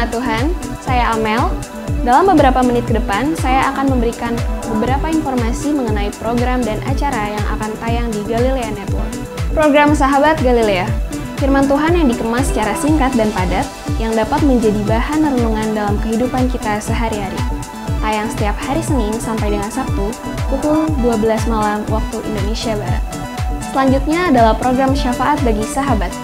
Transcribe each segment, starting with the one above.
jemaat Tuhan, saya Amel. Dalam beberapa menit ke depan, saya akan memberikan beberapa informasi mengenai program dan acara yang akan tayang di Galilea Network. Program Sahabat Galilea, firman Tuhan yang dikemas secara singkat dan padat, yang dapat menjadi bahan renungan dalam kehidupan kita sehari-hari. Tayang setiap hari Senin sampai dengan Sabtu, pukul 12 malam waktu Indonesia Barat. Selanjutnya adalah program Syafaat Bagi Sahabat,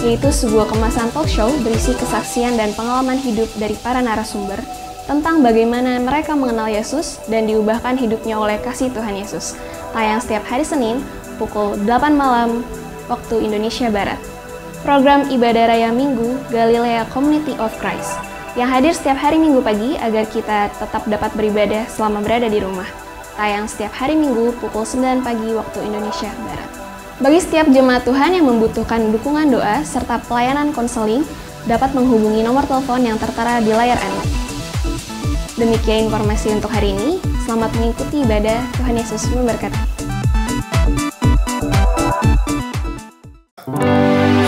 yaitu sebuah kemasan talk show berisi kesaksian dan pengalaman hidup dari para narasumber tentang bagaimana mereka mengenal Yesus dan diubahkan hidupnya oleh kasih Tuhan Yesus. Tayang setiap hari Senin, pukul 8 malam waktu Indonesia Barat. Program Ibadah Raya Minggu Galilea Community of Christ, yang hadir setiap hari Minggu pagi agar kita tetap dapat beribadah selama berada di rumah. Tayang setiap hari Minggu pukul 9 pagi waktu Indonesia Barat. Bagi setiap jemaat Tuhan yang membutuhkan dukungan doa serta pelayanan konseling, dapat menghubungi nomor telepon yang tertera di layar Anda. Demikian informasi untuk hari ini. Selamat mengikuti ibadah. Tuhan Yesus memberkati.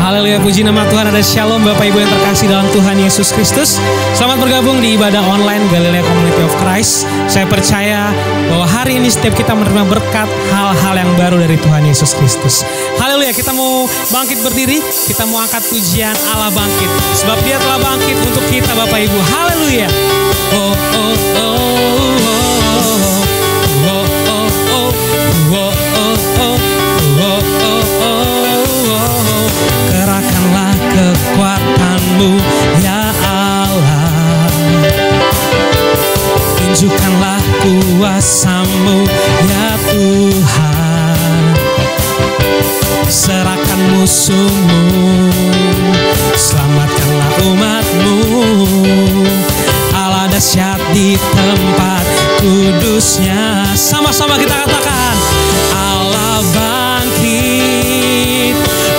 Haleluya, puji nama Tuhan. Ada shalom Bapak Ibu yang terkasih dalam Tuhan Yesus Kristus. Selamat bergabung di ibadah online Galilea Community of Christ. Saya percaya bahwa hari ini setiap kita menerima berkat hal-hal yang baru dari Tuhan Yesus Kristus. Haleluya, kita mau bangkit berdiri, kita mau angkat pujian Allah bangkit. Sebab Dia telah bangkit untuk kita Bapak Ibu. Haleluya. Oh, oh, oh, oh, oh, oh, oh, oh, oh, oh, oh, oh, oh. Kerahkanlah kekuatan-Mu ya Allah, tunjukkanlah kuasa-Mu ya Tuhan. Serahkan musuh-Mu, selamatkanlah umat-Mu. Allah dahsyat di tempat kudusnya. Sama-sama kita katakan, Allah bangkit,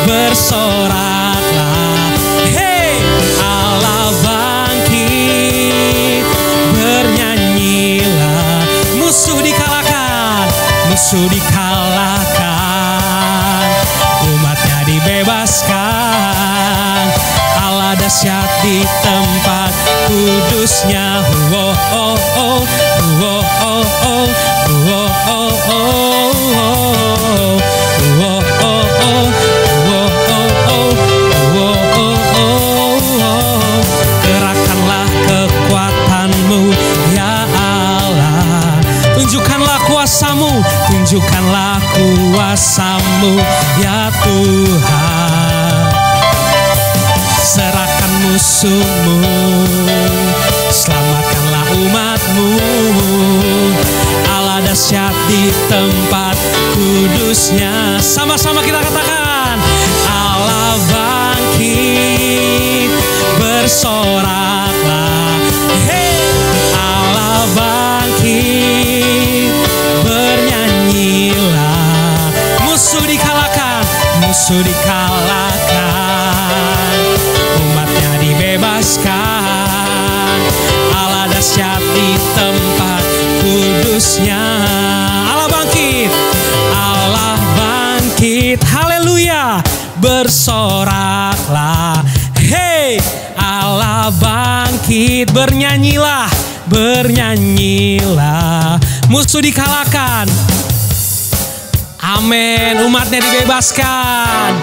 bersoraklah. Hey, Allah bangkit, bernyanyilah. Musuh dikalahkan, musuh dikalahkan, umatnya dibebaskan. Allah dahsyat di tempat kudusnya. Oh, oh, oh, oh, oh, oh, oh, oh, oh. Kerahkanlah kekuatan-Mu ya Allah, tunjukkanlah kuasa-Mu, tunjukkanlah kuasa-Mu ya Tuhan. Serahkan musuh-Mu, selamatkanlah umat-Mu. Allah dahsyat di tempat kudusnya. Sama-sama kita katakan, Allah bangkit, bersoraklah. Hey, Allah bangkit, bernyanyilah. Musuh dikalahkan, musuh dikalahkan, umatnya dibebaskan. Allah dahsyat di tempat kudusnya. Allah bangkit, Allah bangkit. Haleluya, bersoraklah. Hey, Allah bangkit, bernyanyilah, bernyanyilah. Musuh dikalahkan. Amin, umatnya dibebaskan.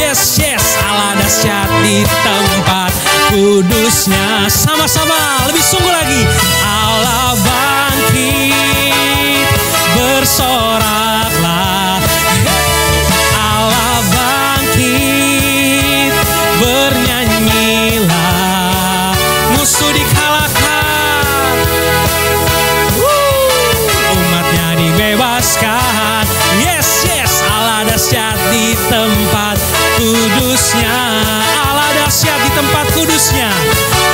Yes, yes, Allah dahsyat di tempat kudusnya. Sama-sama, lebih sungguh lagi. Allah bangkit, bersoraklah. Allah bangkit, bernyanyilah. Musuh dikalahkan, umatnya dibebaskan. Yes, yes, Allah dahsyat di tempat kudusnya. Allah dahsyat di tempat kudusnya.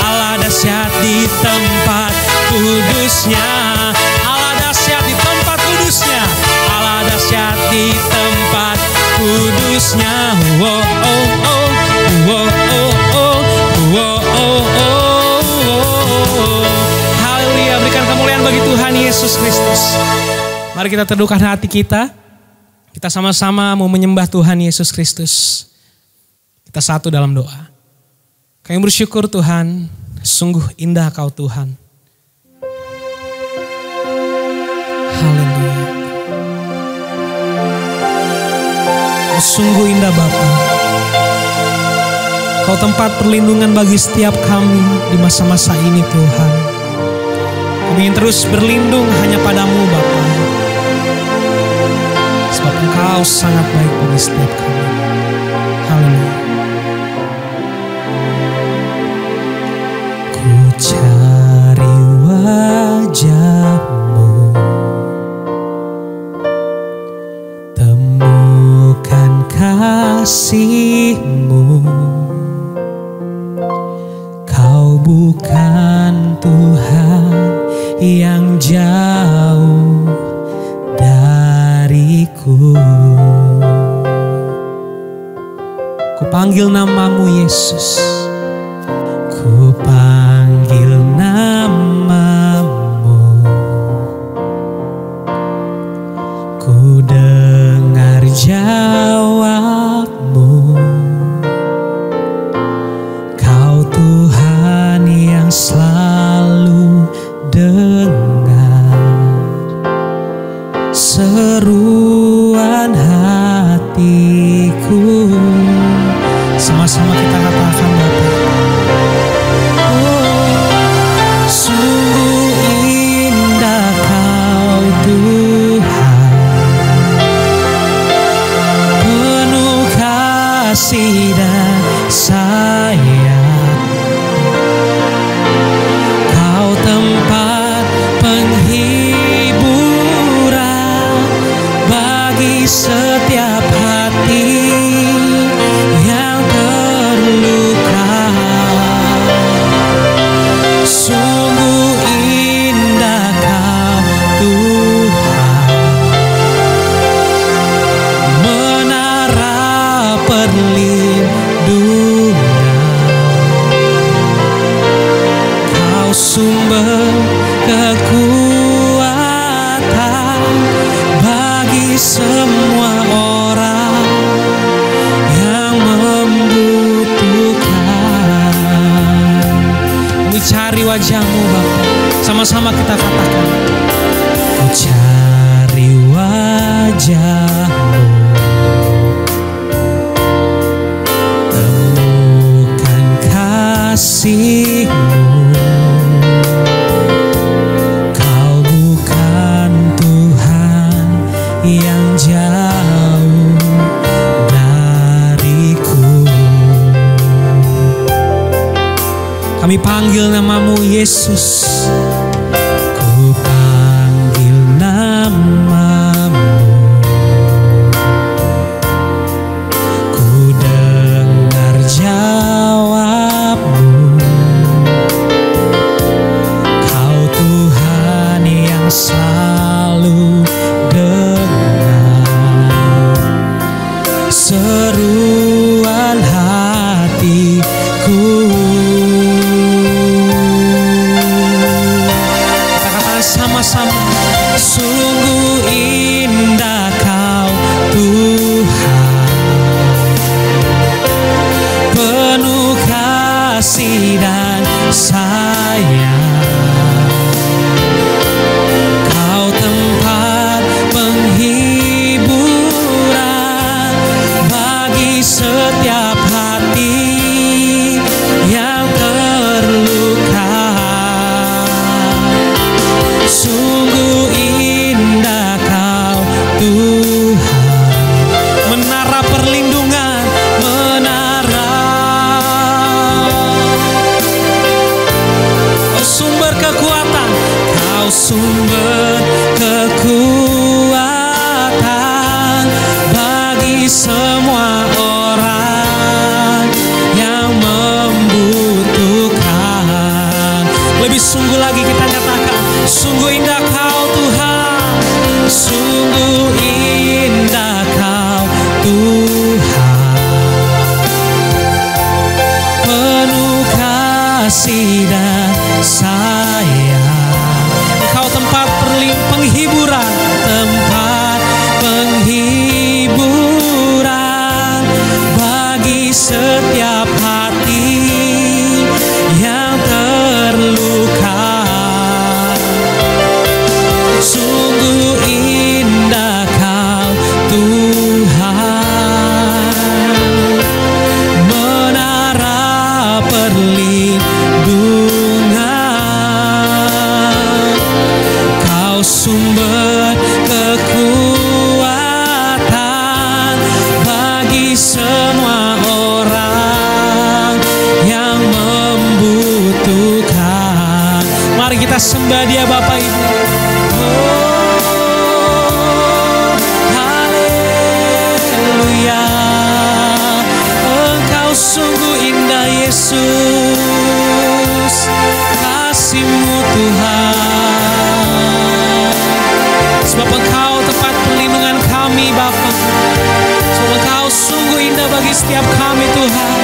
Allah dahsyat di tempat kudusnya. Allah dahsyat di tempat kudusnya. Allah dahsyat di tempat kudusnya. Oh, oh, oh, oh, oh, oh, oh, oh, oh. Haleluya, berikan kemuliaan bagi Tuhan Yesus Kristus. Mari kita teduhkan hati kita. Kita sama-sama mau menyembah Tuhan Yesus Kristus. Kita satu dalam doa. Kami bersyukur Tuhan, sungguh indah Kau Tuhan. Haleluya. Kau sungguh indah Bapa. Kau tempat perlindungan bagi setiap kami di masa-masa ini Tuhan. Kami ingin terus berlindung hanya padamu Bapa. Sebab Engkau sangat baik bagi setiap kami. Haleluya. Ku cari wajah-Mu, temukan kasih-Mu. Kau bukan Tuhan yang jauh dariku. Ku panggil nama-Mu Yesus. Ku panggil nama-Mu. Ku dengar jawab-Mu. Kau Tuhan yang selalu dengar seruan hatiku. Sama-sama kita katakan Bapa. Sungguh indah Kau Tuhan, penuh kasih dan sayang. Kau tempat penghiburan bagi setiap hati yang terluka. Sungguh indah Kau Tuhan, menara perlindungan. Kau sumber kekuatan bagi semua orang yang membutuhkan. Kami cari wajah-Mu Bapa. Sama-sama kita katakan. Ku cari wajah-Mu, temukan kasih-Mu. Kau bukan Tuhan yang jauh dariku. Kami panggil nama-Mu Yesus. Ku panggil nama-Mu. Ku dengar jawab-Mu. Kau Tuhan yang selalu dengar seruan hatiku. Sama-sama. Sungguh indah Kau Tuhan, penuh kasih dan sayang. Kau tempat penghiburan bagi setiap hati yang terluka. Sungguh indah Kau Tuhan, menara perlindungan, menara. Kau sumber kekuatan, Kau sumber kekuatan bagi semua orang yang membutuhkan. Lebih sungguh lagi kita katakan, sungguh indah Kau Tuhan, sungguh indah Kau Tuhan, penuh kasih dan sayang. Kau tempat penghiburan, tempat penghiburan bagi setiap hati sumber kekuatan bagi semua orang yang membutuhkan. Mari kita sembah Dia Bapak Ibu. Haleluya, Engkau sungguh indah Yesus, kasih-Mu Tuhan. Sebab Engkau tempat perlindungan kami Bapa. Sebab Engkau sungguh indah bagi setiap kami Tuhan.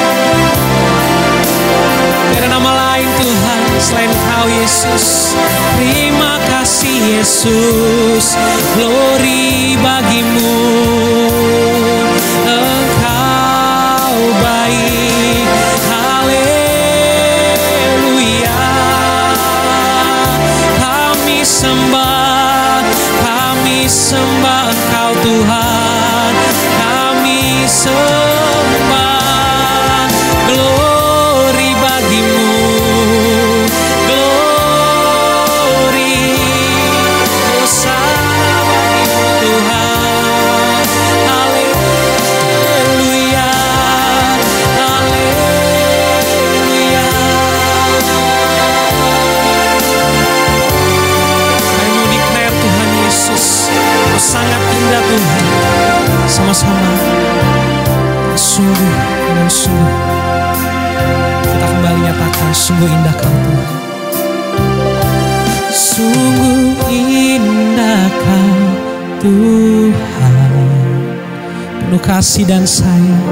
Tidak ada nama lain Tuhan selain Engkau Yesus. Terima kasih Yesus, glory bagi-Mu. Engkau baik, haleluya. Kami sembah Engkau Tuhan. Kami sembah, glory bagi-Mu, glory, hosana bagi-Mu Tuhan. Haleluya, haleluya. Kami mau declare Tuhan Yesus, Kau sangat indah Tuhan. Sama-sama sungguh dengan sungguh kita kembali nyatakan, sungguh indah Kau Tuhan. Sungguh indah Kau Tuhan, penuh kasih dan sayang.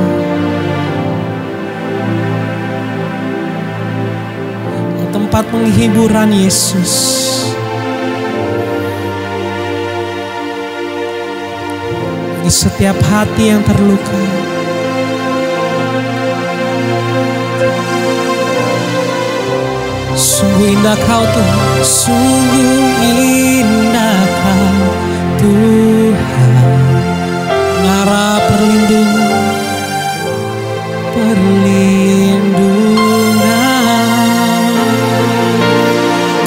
Tempat penghiburan Yesus. Bagi setiap hati yang terluka. Sungguh indah Kau Tuhan, sungguh indah Kau Tuhan. Menara perlindungan,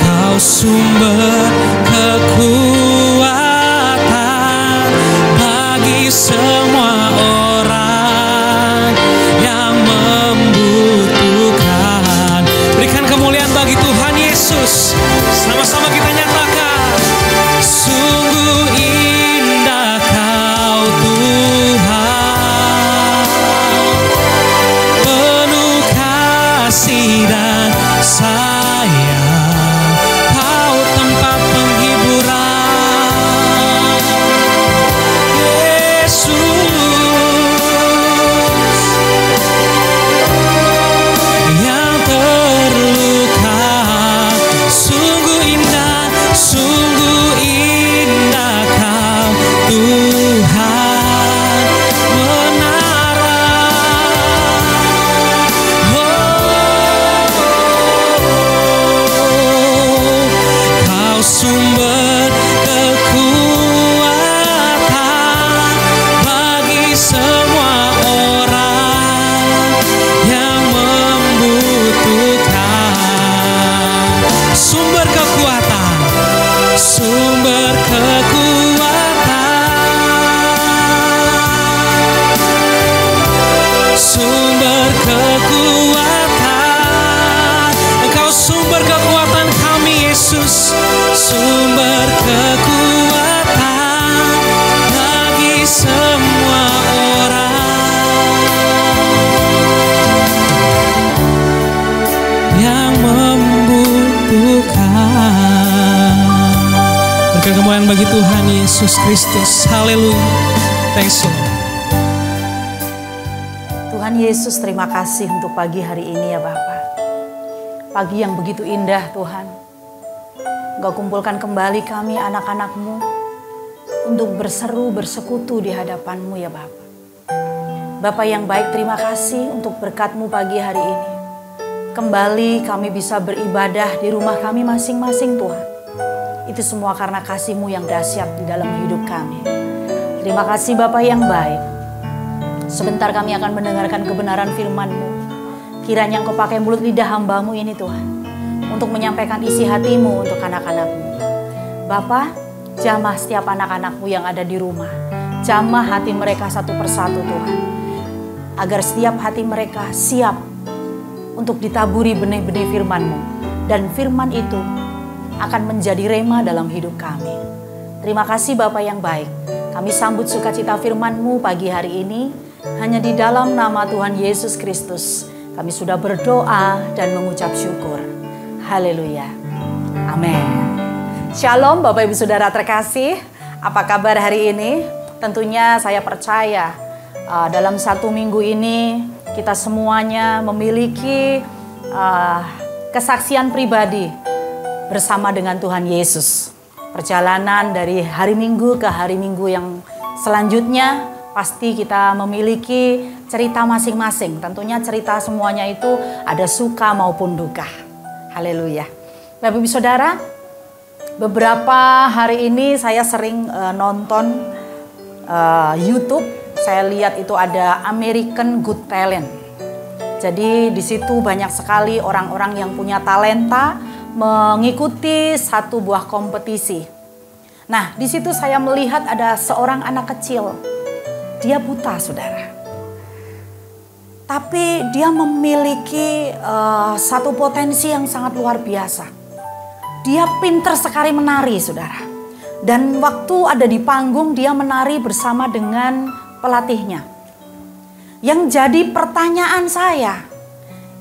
Kau sumber kekuatan bagi semua orang yang membutuhkan. Berikan kemuliaan bagi Tuhan Yesus. Sama-sama kita nyatakan, sungguh indah Kau Tuhan, penuh kasih dan sayang. Kau tempat penghiburan Yesus, yang terluka. Sungguh indah Kau Tuhan, menara. Kau sumber kekuatan bagi semua orang yang membutuhkan. Sumber kekuatan, sumber kekuatan, sumber kekuatan. Engkau sumber kekuatan kami Yesus, sumber kekuatan bagi semua orang yang membutuhkan. Berikan kemuliaan bagi Tuhan Yesus Kristus. Haleluya. Thanks Lord. Tuhan Yesus, terima kasih untuk pagi hari ini ya Bapa. Pagi yang begitu indah Tuhan. Engkau kumpulkan kembali kami anak-anak-Mu untuk berseru bersekutu di hadapan-Mu ya Bapa. Bapa yang baik, terima kasih untuk berkat-Mu pagi hari ini. Kembali kami bisa beribadah di rumah kami masing-masing Tuhan. Itu semua karena kasih-Mu yang dahsyat di dalam hidup kami. Terima kasih Bapa yang baik. Sebentar kami akan mendengarkan kebenaran firman-Mu. Kiranya Engkau pakai mulut lidah hamba-Mu ini Tuhan, untuk menyampaikan isi hati-Mu untuk anak-anak-Mu. Bapa, Jamah setiap anak-anak-Mu yang ada di rumah. Jamah hati mereka satu persatu Tuhan. Agar setiap hati mereka siap untuk ditaburi benih-benih firman-Mu. Dan firman itu akan menjadi rema dalam hidup kami. Terima kasih Bapa yang baik. Kami sambut sukacita firman-Mu pagi hari ini. Hanya di dalam nama Tuhan Yesus Kristus kami sudah berdoa dan mengucap syukur. Haleluya. Amin. Shalom Bapak Ibu Saudara terkasih. Apa kabar hari ini? Tentunya saya percaya dalam satu minggu ini kita semuanya memiliki kesaksian pribadi bersama dengan Tuhan Yesus. Perjalanan dari hari Minggu ke hari Minggu yang selanjutnya pasti kita memiliki cerita masing-masing. Tentunya cerita semuanya itu ada suka maupun duka. Haleluya. Bapak Ibu Saudara, beberapa hari ini saya sering nonton YouTube. Saya lihat itu ada American Got Talent. Jadi di situ banyak sekali orang-orang yang punya talenta mengikuti satu buah kompetisi. Nah, di situ saya melihat ada seorang anak kecil. Dia buta, Saudara. Tapi dia memiliki satu potensi yang sangat luar biasa. Dia pintar sekali menari, Saudara. Dan waktu ada di panggung dia menari bersama dengan pelatihnya. Yang jadi pertanyaan saya,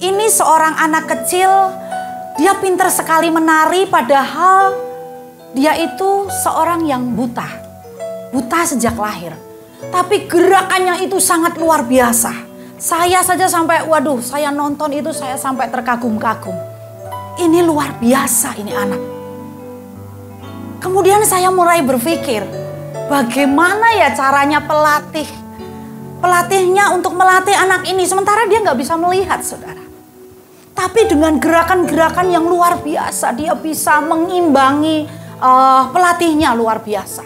ini seorang anak kecil, dia pintar sekali menari padahal dia itu seorang yang buta. Buta sejak lahir. Tapi gerakannya itu sangat luar biasa. Saya saja sampai, waduh, saya nonton itu saya sampai terkagum-kagum. Ini luar biasa ini anak. Kemudian saya mulai berpikir, bagaimana ya caranya pelatihnya untuk melatih anak ini. Sementara dia nggak bisa melihat, Saudara. Tapi dengan gerakan-gerakan yang luar biasa, dia bisa mengimbangi pelatihnya luar biasa.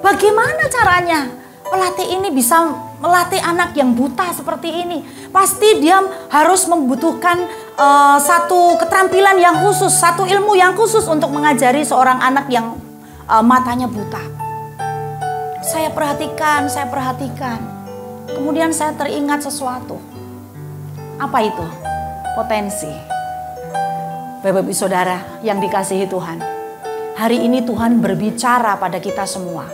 Bagaimana caranya pelatih ini bisa melatih anak yang buta seperti ini? Pasti dia harus membutuhkan satu keterampilan yang khusus, satu ilmu yang khusus untuk mengajari seorang anak yang matanya buta. Saya perhatikan. Kemudian saya teringat sesuatu. Apa itu? Potensi. Bapak Ibu Saudara yang dikasihi Tuhan. Hari ini Tuhan berbicara pada kita semua.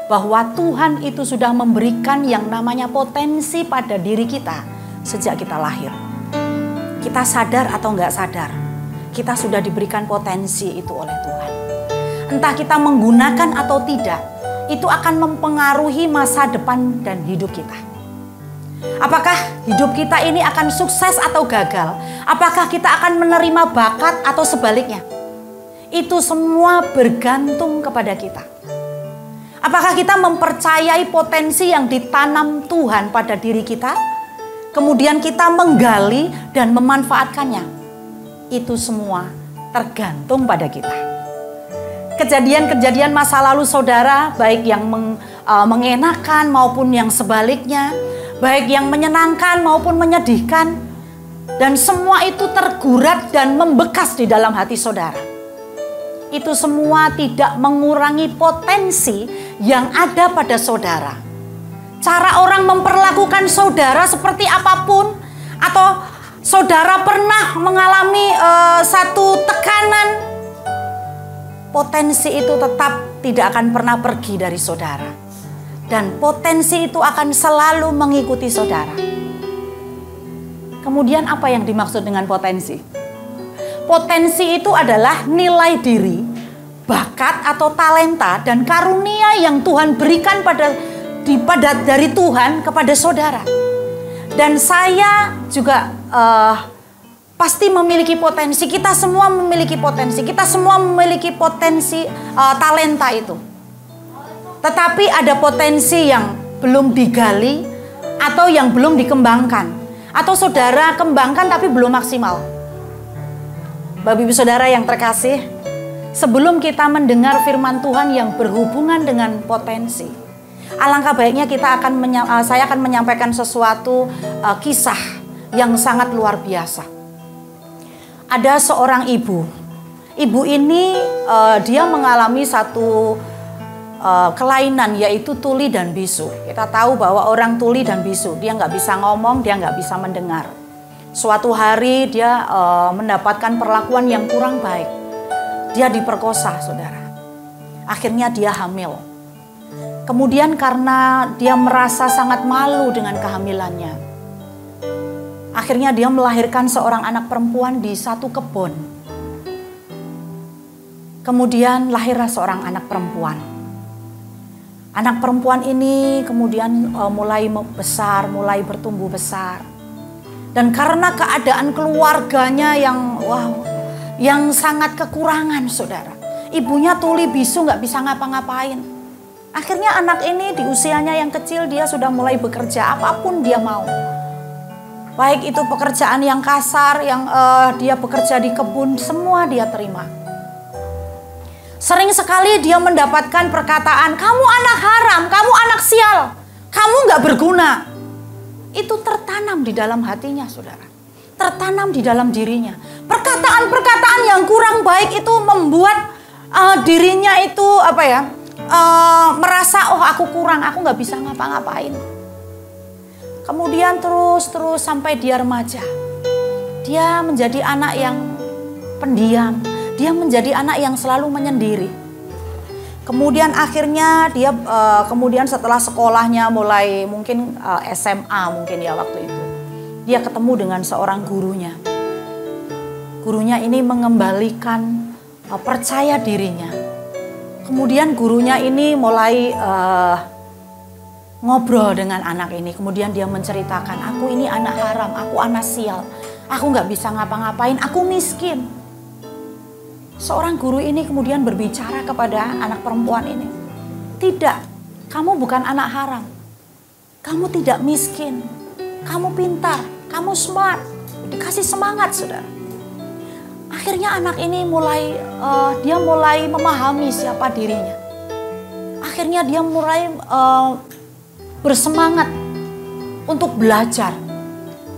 Bahwa Tuhan itu sudah memberikan yang namanya potensi pada diri kita sejak kita lahir. Kita sadar atau enggak sadar, kita sudah diberikan potensi itu oleh Tuhan. Entah kita menggunakan atau tidak, itu akan mempengaruhi masa depan dan hidup kita. Apakah hidup kita ini akan sukses atau gagal? Apakah kita akan menerima bakat atau sebaliknya? Itu semua bergantung kepada kita. Apakah kita mempercayai potensi yang ditanam Tuhan pada diri kita? Kemudian kita menggali dan memanfaatkannya. Itu semua tergantung pada kita. Kejadian-kejadian masa lalu saudara, baik yang mengenakan maupun yang sebaliknya, baik yang menyenangkan maupun menyedihkan, dan semua itu tergurat dan membekas di dalam hati saudara. Itu semua tidak mengurangi potensi yang ada pada saudara. Cara orang memperlakukan saudara seperti apapun, atau saudara pernah mengalami satu tekanan, potensi itu tetap tidak akan pernah pergi dari saudara. Dan potensi itu akan selalu mengikuti saudara. Kemudian apa yang dimaksud dengan potensi? Potensi itu adalah nilai diri, bakat atau talenta dan karunia yang Tuhan berikan dari Tuhan kepada saudara. Dan saya juga pasti memiliki potensi. Kita semua memiliki potensi. Kita semua memiliki potensi talenta itu. Tetapi ada potensi yang belum digali atau yang belum dikembangkan. Atau saudara kembangkan tapi belum maksimal. Bapak Ibu Saudara yang terkasih, sebelum kita mendengar firman Tuhan yang berhubungan dengan potensi, alangkah baiknya saya akan menyampaikan sesuatu kisah yang sangat luar biasa. Ada seorang ibu Ibu ini dia mengalami satu kelainan, yaitu tuli dan bisu. Kita tahu bahwa orang tuli dan bisu, dia nggak bisa ngomong, dia nggak bisa mendengar. Suatu hari dia mendapatkan perlakuan yang kurang baik. Dia diperkosa, saudara. Akhirnya dia hamil. Kemudian karena dia merasa sangat malu dengan kehamilannya, akhirnya dia melahirkan seorang anak perempuan di satu kebun. Kemudian lahirlah seorang anak perempuan. Anak perempuan ini kemudian mulai besar, mulai bertumbuh besar. Dan karena keadaan keluarganya yang sangat kekurangan, saudara. Ibunya tuli bisu, nggak bisa ngapa-ngapain. Akhirnya anak ini di usianya yang kecil dia sudah mulai bekerja apapun dia mau. Baik itu pekerjaan yang kasar, yang dia bekerja di kebun, semua dia terima. Sering sekali dia mendapatkan perkataan, kamu anak haram, kamu anak sial, kamu nggak berguna. Itu tertanam di dalam hatinya, saudara. Tertanam di dalam dirinya. Perkataan-perkataan yang kurang baik itu membuat dirinya itu merasa, oh aku kurang, aku nggak bisa ngapa-ngapain. Kemudian terus sampai dia remaja. Dia menjadi anak yang pendiam. Dia menjadi anak yang selalu menyendiri. Kemudian akhirnya dia kemudian setelah sekolahnya mulai mungkin SMA mungkin ya waktu itu. Dia ketemu dengan seorang gurunya. Gurunya ini mengembalikan percaya dirinya. Kemudian gurunya ini mulai ngobrol dengan anak ini. Kemudian dia menceritakan, aku ini anak haram, aku anak sial. Aku nggak bisa ngapa-ngapain, aku miskin. Seorang guru ini kemudian berbicara kepada anak perempuan ini. Tidak, kamu bukan anak haram. Kamu tidak miskin. Kamu pintar, kamu smart. Dikasih semangat, saudara. Akhirnya anak ini mulai memahami siapa dirinya. Akhirnya dia mulai bersemangat untuk belajar.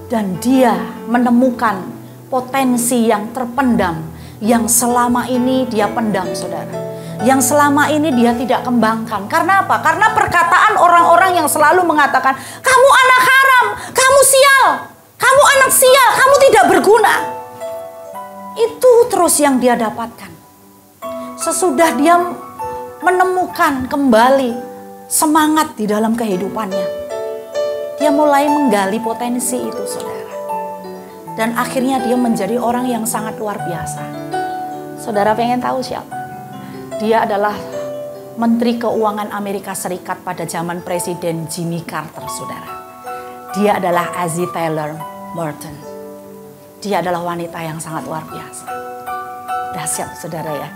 Dan dia menemukan potensi yang terpendam, yang selama ini dia pendam, saudara. Yang selama ini dia tidak kembangkan. Karena apa? Karena perkataan orang-orang yang selalu mengatakan, kamu anak haram, kamu sial, kamu anak sial, kamu tidak berguna. Itu terus yang dia dapatkan. Sesudah dia menemukan kembali semangat di dalam kehidupannya, dia mulai menggali potensi itu, saudara. Dan akhirnya dia menjadi orang yang sangat luar biasa. Saudara pengen tahu siapa? Dia adalah Menteri Keuangan Amerika Serikat pada zaman Presiden Jimmy Carter, saudara. Dia adalah Azie Taylor Morton. Dia adalah wanita yang sangat luar biasa. Dahsyat, saudara ya.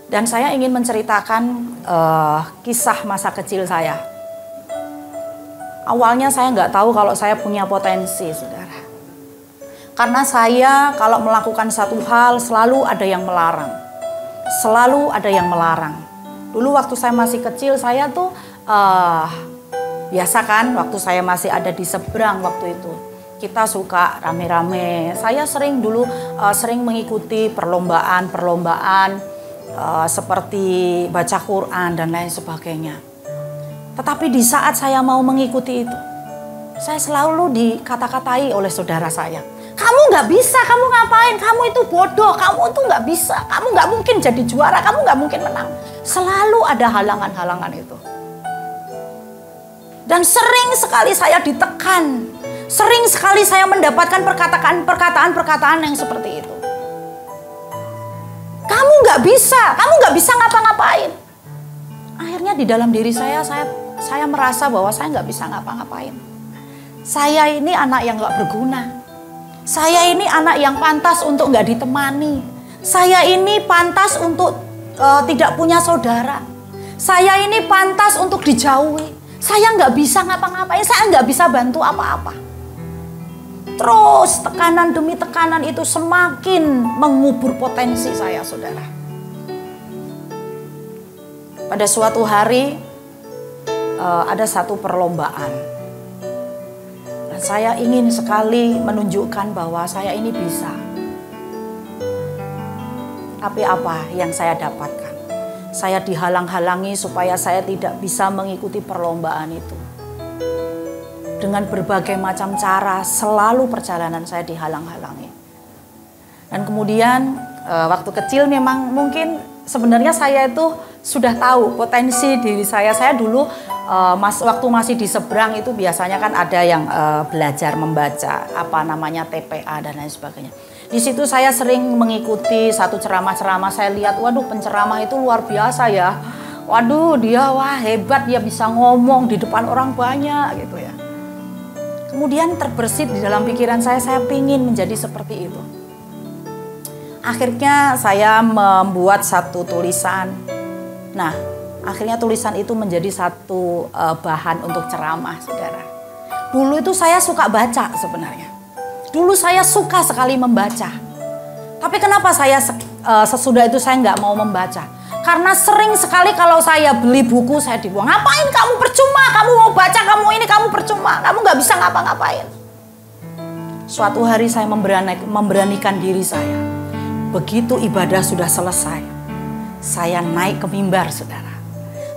Dan saya ingin menceritakan kisah masa kecil saya. Awalnya saya nggak tahu kalau saya punya potensi, saudara. Karena saya kalau melakukan satu hal selalu ada yang melarang. Selalu ada yang melarang. Dulu waktu saya masih kecil saya tuh biasa kan waktu saya masih ada di seberang waktu itu. Kita suka rame-rame. Saya sering mengikuti perlombaan seperti baca Quran dan lain sebagainya. Tetapi di saat saya mau mengikuti itu, saya selalu dikata-katai oleh saudara saya. Kamu nggak bisa, kamu ngapain? Kamu itu bodoh, kamu itu nggak bisa, kamu nggak mungkin jadi juara, kamu nggak mungkin menang. Selalu ada halangan-halangan itu. Dan sering sekali saya ditekan, sering sekali saya mendapatkan perkataan-perkataan yang seperti itu. Kamu nggak bisa ngapa-ngapain. Akhirnya di dalam diri saya merasa bahwa saya nggak bisa ngapa-ngapain. Saya ini anak yang nggak berguna. Saya ini anak yang pantas untuk nggak ditemani. Saya ini pantas untuk tidak punya saudara. Saya ini pantas untuk dijauhi. Saya nggak bisa ngapa-ngapain. Saya nggak bisa bantu apa-apa. Terus tekanan demi tekanan itu semakin mengubur potensi saya, saudara. Pada suatu hari ada satu perlombaan. Saya ingin sekali menunjukkan bahwa saya ini bisa. Tapi apa yang saya dapatkan? Saya dihalang-halangi supaya saya tidak bisa mengikuti perlombaan itu. Dengan berbagai macam cara, selalu perjalanan saya dihalang-halangi. Dan kemudian waktu kecil memang mungkin sebenarnya saya itu sudah tahu potensi diri saya. Saya dulu waktu masih di seberang itu biasanya kan ada yang belajar membaca, apa namanya TPA dan lain sebagainya. Di situ saya sering mengikuti satu ceramah-ceramah, saya lihat, waduh penceramah itu luar biasa ya. Waduh dia hebat, dia bisa ngomong di depan orang banyak gitu ya. Kemudian terbersit di dalam pikiran saya pingin menjadi seperti itu. Akhirnya saya membuat satu tulisan. Nah, akhirnya tulisan itu menjadi satu bahan untuk ceramah, saudara. Dulu itu saya suka baca sebenarnya. Dulu saya suka sekali membaca. Tapi kenapa saya sesudah itu saya nggak mau membaca? Karena sering sekali kalau saya beli buku saya dibuang. Ngapain kamu, percuma, kamu mau baca, kamu ini, kamu percuma, kamu nggak bisa ngapa-ngapain. Suatu hari saya memberanikan diri saya. Begitu ibadah sudah selesai, saya naik ke mimbar, saudara.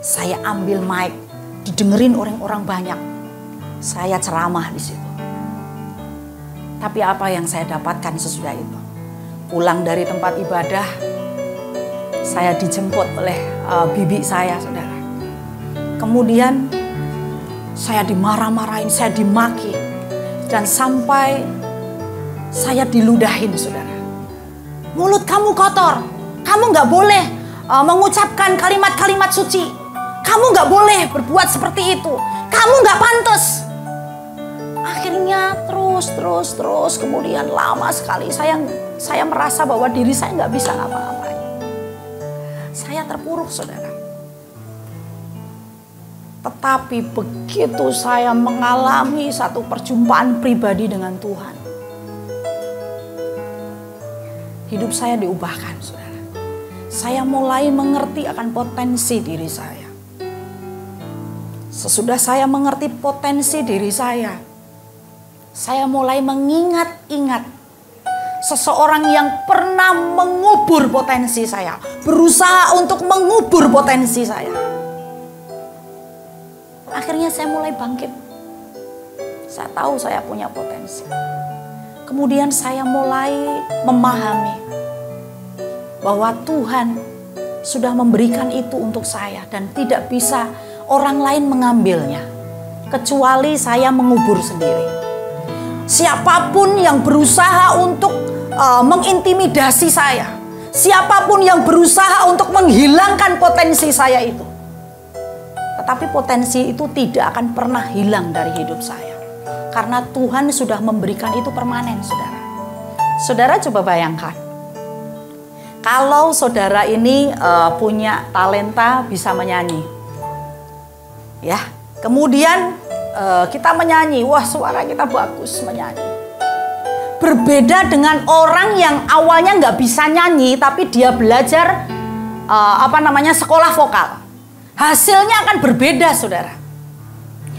Saya ambil mic, didengerin orang-orang banyak. Saya ceramah di situ. Tapi apa yang saya dapatkan sesudah itu? Pulang dari tempat ibadah, saya dijemput oleh bibi saya, saudara. Kemudian saya dimarah-marahin, saya dimaki. Dan sampai saya diludahin, saudara. Mulut kamu kotor, kamu gak boleh mengucapkan kalimat-kalimat suci. Kamu gak boleh berbuat seperti itu, kamu gak pantas. Akhirnya terus kemudian lama sekali saya merasa bahwa diri saya nggak bisa ngapa-ngapain. Saya terpuruk, saudara. Tetapi begitu saya mengalami satu perjumpaan pribadi dengan Tuhan, hidup saya diubahkan, saudara. Saya mulai mengerti akan potensi diri saya. Sesudah saya mengerti potensi diri saya mulai mengingat-ingat seseorang yang pernah mengubur potensi saya, berusaha untuk mengubur potensi saya. Akhirnya saya mulai bangkit. Saya tahu saya punya potensi. Kemudian saya mulai memahami bahwa Tuhan sudah memberikan itu untuk saya dan tidak bisa orang lain mengambilnya kecuali saya mengubur sendiri. Siapapun yang berusaha untuk mengintimidasi saya, siapapun yang berusaha untuk menghilangkan potensi saya itu, tetapi potensi itu tidak akan pernah hilang dari hidup saya, karena Tuhan sudah memberikan itu permanen, saudara. Saudara coba bayangkan, kalau saudara ini punya talenta bisa menyanyi, ya, kemudian kita menyanyi, wah suara kita bagus menyanyi. Berbeda dengan orang yang awalnya nggak bisa nyanyi, tapi dia belajar sekolah vokal. Hasilnya akan berbeda, saudara.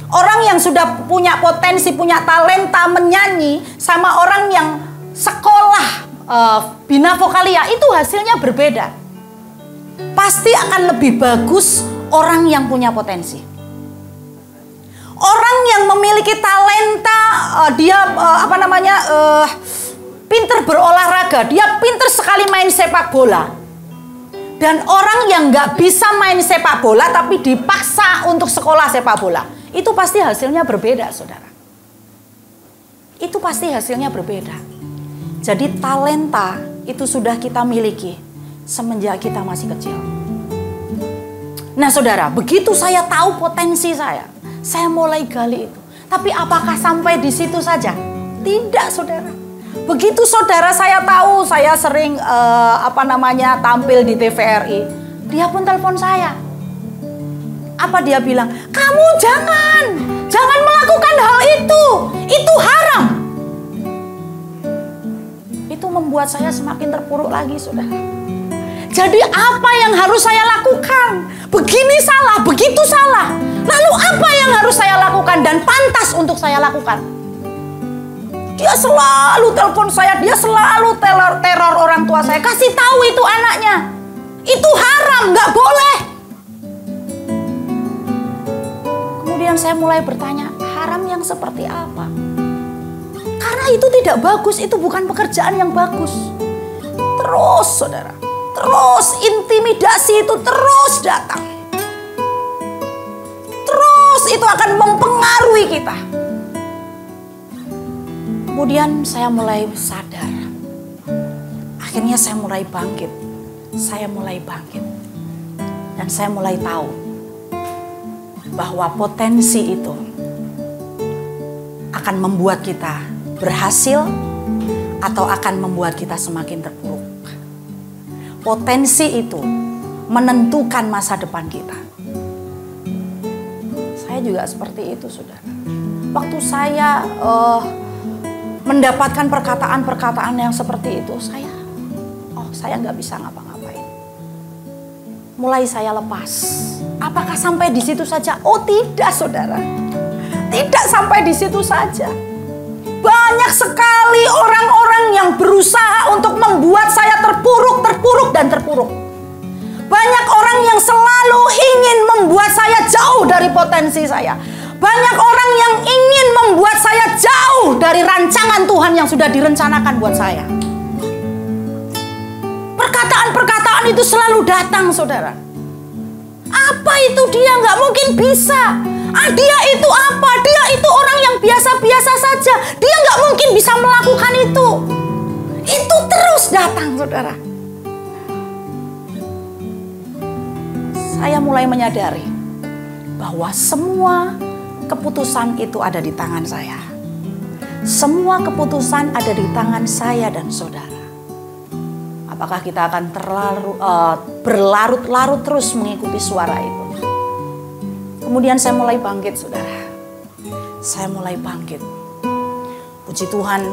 Orang yang sudah punya potensi, punya talenta menyanyi, sama orang yang sekolah bina vokalia, itu hasilnya berbeda. Pasti akan lebih bagus orang yang punya potensi. Orang yang memiliki talenta, dia pinter berolahraga, dia pinter sekali main sepak bola. Dan orang yang nggak bisa main sepak bola tapi dipaksa untuk sekolah sepak bola, itu pasti hasilnya berbeda, saudara. Itu pasti hasilnya berbeda. Jadi talenta itu sudah kita miliki semenjak kita masih kecil. Nah, saudara, begitu saya tahu potensi saya mulai gali itu. Tapi apakah sampai di situ saja? Tidak, saudara. Begitu saudara saya tahu saya sering tampil di TVRI, dia pun telepon saya. Apa dia bilang? Kamu jangan melakukan hal itu haram. Itu membuat saya semakin terpuruk lagi, saudara. Jadi apa yang harus saya lakukan? Begini salah, begitu salah. Lalu apa yang harus saya lakukan dan pantas untuk saya lakukan? Dia selalu telepon saya, dia selalu teror orang tua saya. Kasih tahu itu anaknya. Itu haram, nggak boleh. Kemudian saya mulai bertanya, haram yang seperti apa? Karena itu tidak bagus, itu bukan pekerjaan yang bagus. Terus saudara, terus intimidasi itu terus datang. Terus itu akan mempengaruhi kita. Kemudian saya mulai sadar. Akhirnya saya mulai bangkit. Saya mulai bangkit. Dan saya mulai tahu bahwa potensi itu akan membuat kita berhasil atau akan membuat kita semakin terpuruk. Potensi itu menentukan masa depan kita. Saya juga seperti itu, saudara. Waktu saya mendapatkan perkataan-perkataan yang seperti itu, saya nggak bisa ngapa-ngapain. Mulai saya lepas. Apakah sampai di situ saja? Oh tidak, saudara. Tidak sampai di situ saja. Banyak sekali orang-orang yang berusaha untuk membuat saya terpuruk, dan terpuruk. Banyak orang yang selalu ingin membuat saya jauh dari potensi saya. Banyak orang yang ingin membuat saya jauh dari rancangan Tuhan yang sudah direncanakan buat saya. Perkataan-perkataan itu selalu datang, saudara. Apa itu dia? Nggak mungkin bisa. Dia itu apa? Dia itu orang yang biasa-biasa saja. Dia nggak mungkin bisa melakukan itu. Itu terus datang, saudara. Saya mulai menyadari bahwa semua keputusan itu ada di tangan saya. Semua keputusan ada di tangan saya dan saudara. Apakah kita akan berlarut-larut terus mengikuti suara itu? Kemudian saya mulai bangkit, saudara. Saya mulai bangkit. Puji Tuhan,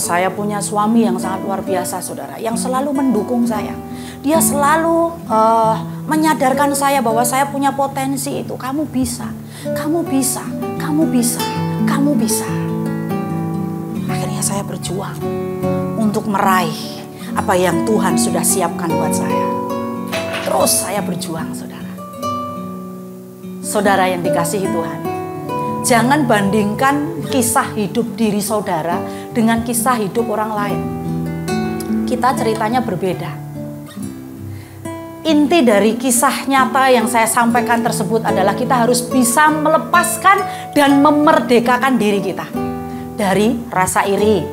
saya punya suami yang sangat luar biasa, saudara. Yang selalu mendukung saya. Dia selalu menyadarkan saya bahwa saya punya potensi itu. Kamu bisa, kamu bisa, kamu bisa, kamu bisa. Akhirnya saya berjuang untuk meraih apa yang Tuhan sudah siapkan buat saya. Terus saya berjuang, saudara. Saudara yang dikasihi Tuhan, jangan bandingkan kisah hidup diri saudara dengan kisah hidup orang lain. Kita ceritanya berbeda. Inti dari kisah nyata yang saya sampaikan tersebut adalah kita harus bisa melepaskan dan memerdekakan diri kita dari rasa iri,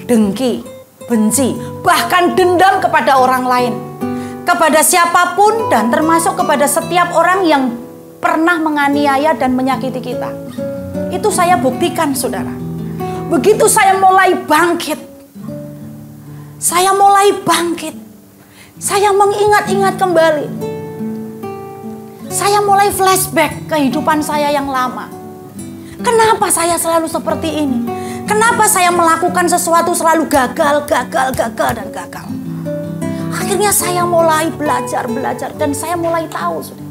dengki, benci, bahkan dendam kepada orang lain, kepada siapapun, dan termasuk kepada setiap orang yang pernah menganiaya dan menyakiti kita. Itu saya buktikan, saudara. Begitu saya mulai bangkit, saya mengingat-ingat kembali. Saya mulai flashback kehidupan saya yang lama. Kenapa saya selalu seperti ini? Kenapa saya melakukan sesuatu selalu gagal, dan gagal? Akhirnya saya mulai belajar dan saya mulai tahu, saudara.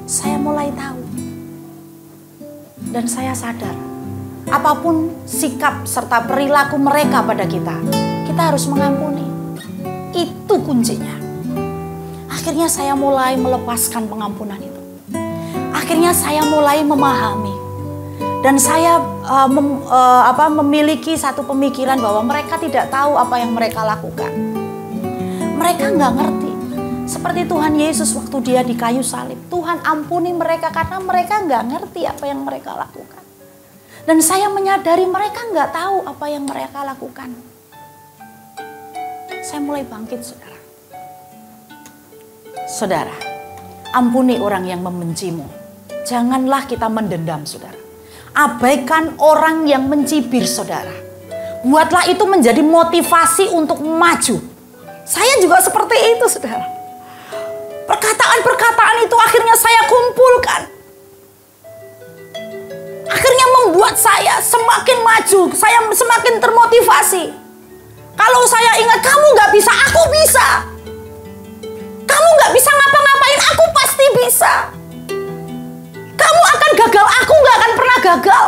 Saya mulai tahu. Dan saya sadar, apapun sikap serta perilaku mereka pada kita harus mengampuni. Itu kuncinya. Akhirnya saya mulai melepaskan pengampunan itu. Akhirnya saya mulai memahami. Dan saya memiliki satu pemikiran bahwa mereka tidak tahu apa yang mereka lakukan. Mereka nggak ngerti. Seperti Tuhan Yesus waktu dia di kayu salib. Tuhan ampuni mereka karena mereka nggak ngerti apa yang mereka lakukan. Dan saya menyadari mereka nggak tahu apa yang mereka lakukan. Saya mulai bangkit, saudara. Saudara, ampuni orang yang membencimu. Janganlah kita mendendam, saudara. Abaikan orang yang mencibir, saudara. Buatlah itu menjadi motivasi untuk maju. Saya juga seperti itu, saudara. Perkataan-perkataan itu akhirnya saya kumpulkan. Akhirnya membuat saya semakin maju. Saya semakin termotivasi. Kalau saya ingat, kamu gak bisa, aku bisa. Kamu gak bisa ngapa-ngapain, aku pasti bisa. Kamu akan gagal, aku gak akan pernah gagal.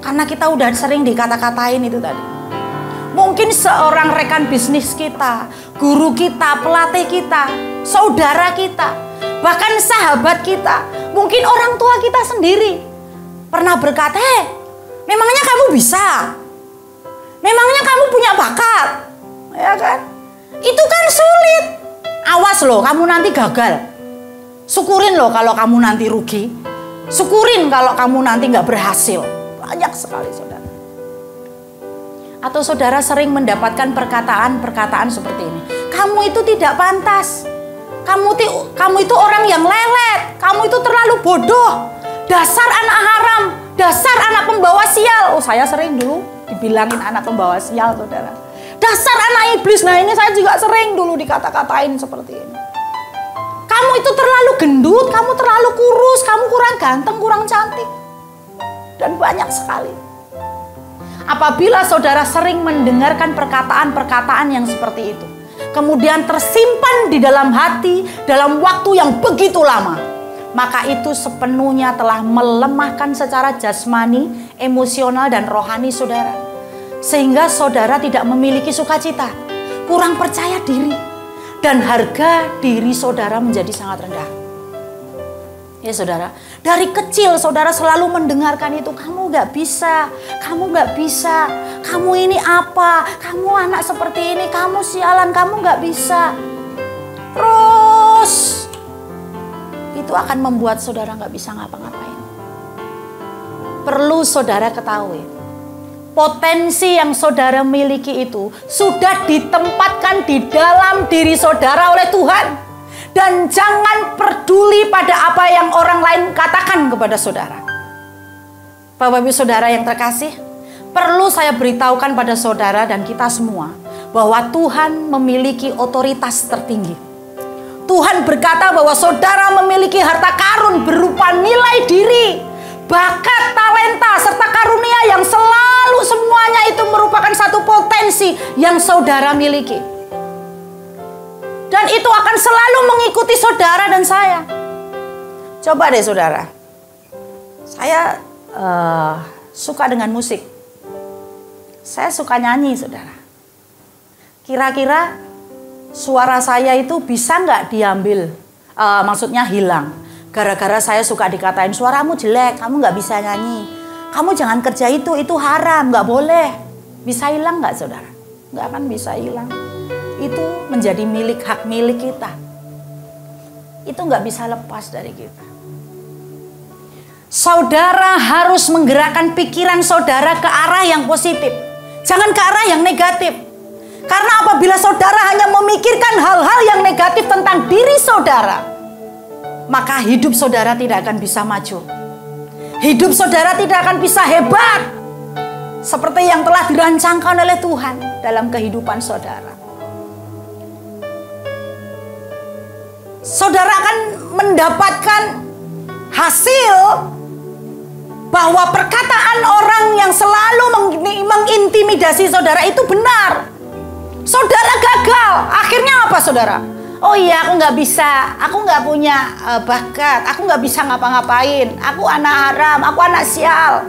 Karena kita udah sering dikata-katain itu tadi. Mungkin seorang rekan bisnis kita, guru kita, pelatih kita, saudara kita, bahkan sahabat kita, mungkin orang tua kita sendiri pernah berkata, memangnya kamu bisa? Memangnya kamu punya bakat? Ya kan? Itu kan sulit. Awas loh, kamu nanti gagal. Syukurin loh kalau kamu nanti rugi. Syukurin kalau kamu nanti nggak berhasil. Banyak sekali saudara. Atau saudara sering mendapatkan perkataan-perkataan seperti ini. Kamu itu tidak pantas. Kamu itu orang yang lelet. Kamu itu terlalu bodoh. Dasar anak haram. Dasar anak pembawa sial. Oh, saya sering dulu dibilangin anak pembawa sial, saudara. Dasar anak iblis. Nah, ini saya juga sering dulu dikata-katain seperti ini. Kamu itu terlalu gendut, kamu terlalu kurus, kamu kurang ganteng, kurang cantik. Dan banyak sekali. Apabila saudara sering mendengarkan perkataan-perkataan yang seperti itu, kemudian tersimpan di dalam hati dalam waktu yang begitu lama, maka itu sepenuhnya telah melemahkan secara jasmani, emosional, dan rohani saudara. Sehingga saudara tidak memiliki sukacita, kurang percaya diri, dan harga diri saudara menjadi sangat rendah. Ya saudara, dari kecil saudara selalu mendengarkan itu, kamu gak bisa, kamu gak bisa, kamu ini apa, kamu anak seperti ini, kamu sialan, kamu gak bisa. Terus itu akan membuat saudara gak bisa ngapa-ngapain. Perlu saudara ketahui, potensi yang saudara miliki itu sudah ditempatkan di dalam diri saudara oleh Tuhan. Dan jangan peduli pada apa yang orang lain katakan kepada saudara. Bapak Ibu saudara yang terkasih, perlu saya beritahukan pada saudara dan kita semua bahwa Tuhan memiliki otoritas tertinggi. Tuhan berkata bahwa saudara memiliki harta karun berupa nilai diri, bakat, talenta, serta karunia yang selalu semuanya itu merupakan satu potensi yang saudara miliki. Dan itu akan selalu mengikuti saudara dan saya. Coba deh saudara, saya suka dengan musik. Saya suka nyanyi saudara. Kira-kira suara saya itu bisa nggak diambil? Maksudnya hilang. Gara-gara saya suka dikatain, suaramu jelek, kamu nggak bisa nyanyi. Kamu jangan kerja itu haram, nggak boleh. Bisa hilang nggak saudara? Nggak akan bisa hilang. Itu menjadi hak milik kita. Itu nggak bisa lepas dari kita. Saudara harus menggerakkan pikiran saudara ke arah yang positif. Jangan ke arah yang negatif. Karena apabila saudara hanya memikirkan hal-hal yang negatif tentang diri saudara, maka hidup saudara tidak akan bisa maju. Hidup saudara tidak akan bisa hebat seperti yang telah dirancangkan oleh Tuhan dalam kehidupan saudara. Saudara akan mendapatkan hasil bahwa perkataan orang yang selalu mengintimidasi saudara itu benar. Saudara gagal. Akhirnya apa saudara? Oh iya, aku nggak bisa, aku nggak punya bakat, aku nggak bisa ngapa-ngapain, aku anak haram, aku anak sial.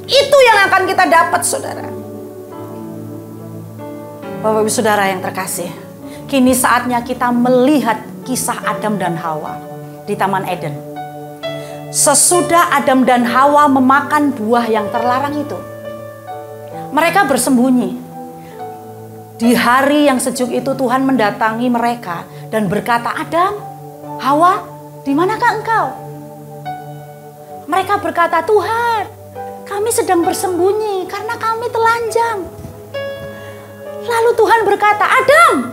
Itu yang akan kita dapat saudara. Bapak Ibu saudara yang terkasih, kini saatnya kita melihat kisah Adam dan Hawa di Taman Eden. Sesudah Adam dan Hawa memakan buah yang terlarang itu, mereka bersembunyi. Di hari yang sejuk itu Tuhan mendatangi mereka dan berkata, Adam, Hawa, di manakah engkau? Mereka berkata, Tuhan, kami sedang bersembunyi karena kami telanjang. Lalu Tuhan berkata, Adam,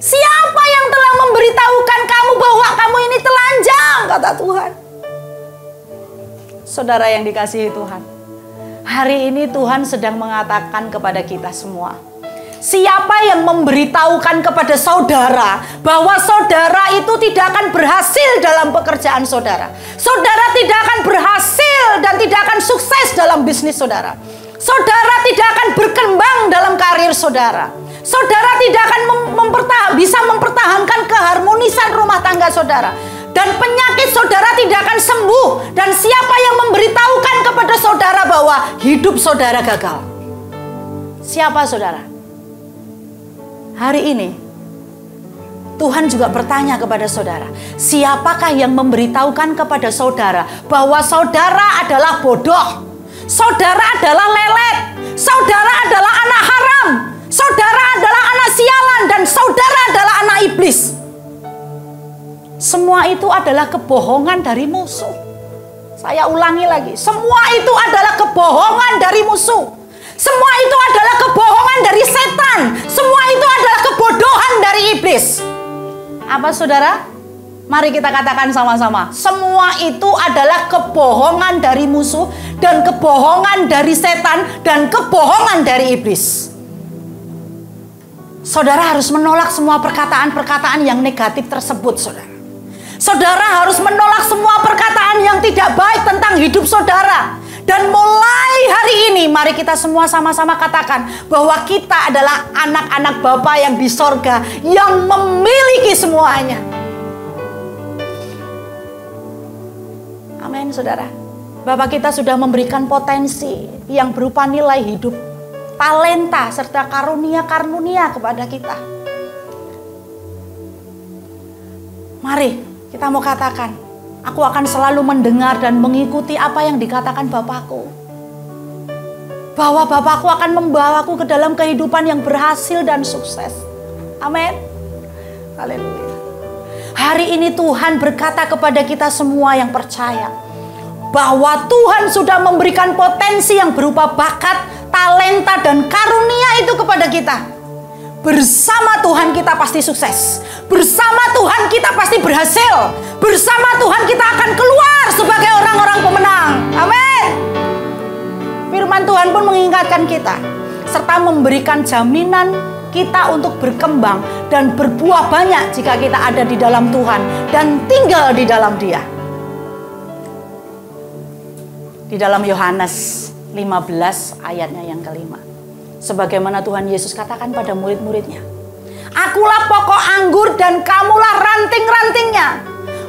siapa yang telah memberitahukan kamu bahwa kamu ini telanjang? Kata Tuhan. Saudara yang dikasihi Tuhan, hari ini Tuhan sedang mengatakan kepada kita semua, siapa yang memberitahukan kepada saudara bahwa saudara itu tidak akan berhasil dalam pekerjaan saudara. Saudara tidak akan berhasil dan tidak akan sukses dalam bisnis saudara. Saudara tidak akan berkembang dalam karir saudara. Saudara tidak akan bisa mempertahankan keharmonisan rumah tangga saudara. Dan penyakit saudara tidak akan sembuh. Dan siapa yang memberitahukan kepada kepada saudara bahwa hidup saudara gagal. Siapa saudara? Hari ini Tuhan juga bertanya kepada saudara, siapakah yang memberitahukan kepada saudara bahwa saudara adalah bodoh, saudara adalah lelet, saudara adalah anak haram, saudara adalah anak sialan, dan saudara adalah anak iblis. Semua itu adalah kebohongan dari musuh. Saya ulangi lagi, semua itu adalah kebohongan dari musuh. Semua itu adalah kebohongan dari setan. Semua itu adalah kebodohan dari iblis. Apa saudara? Mari kita katakan sama-sama. Semua itu adalah kebohongan dari musuh, dan kebohongan dari setan, dan kebohongan dari iblis. Saudara harus menolak semua perkataan-perkataan yang negatif tersebut, saudara. Saudara harus menolak semua perkataan yang tidak baik tentang hidup saudara. Dan mulai hari ini, mari kita semua sama-sama katakan bahwa kita adalah anak-anak Bapa yang di sorga, yang memiliki semuanya. Amin, saudara. Bapak kita sudah memberikan potensi yang berupa nilai hidup, talenta, serta karunia-karunia kepada kita. Mari kita mau katakan, aku akan selalu mendengar dan mengikuti apa yang dikatakan Bapakku. Bahwa Bapakku akan membawaku ke dalam kehidupan yang berhasil dan sukses. Amin. Haleluya. Hari ini Tuhan berkata kepada kita semua yang percaya bahwa Tuhan sudah memberikan potensi yang berupa bakat, talenta, dan karunia itu kepada kita. Bersama Tuhan kita pasti sukses. Bersama Tuhan kita pasti berhasil. Bersama Tuhan kita akan keluar sebagai orang-orang pemenang. Amin. Firman Tuhan pun mengingatkan kita, serta memberikan jaminan kita untuk berkembang dan berbuah banyak jika kita ada di dalam Tuhan dan tinggal di dalam Dia. Di dalam Yohanes 15 ayatnya yang kelima, sebagaimana Tuhan Yesus katakan pada murid-muridnya, akulah pokok anggur dan kamulah ranting-rantingnya.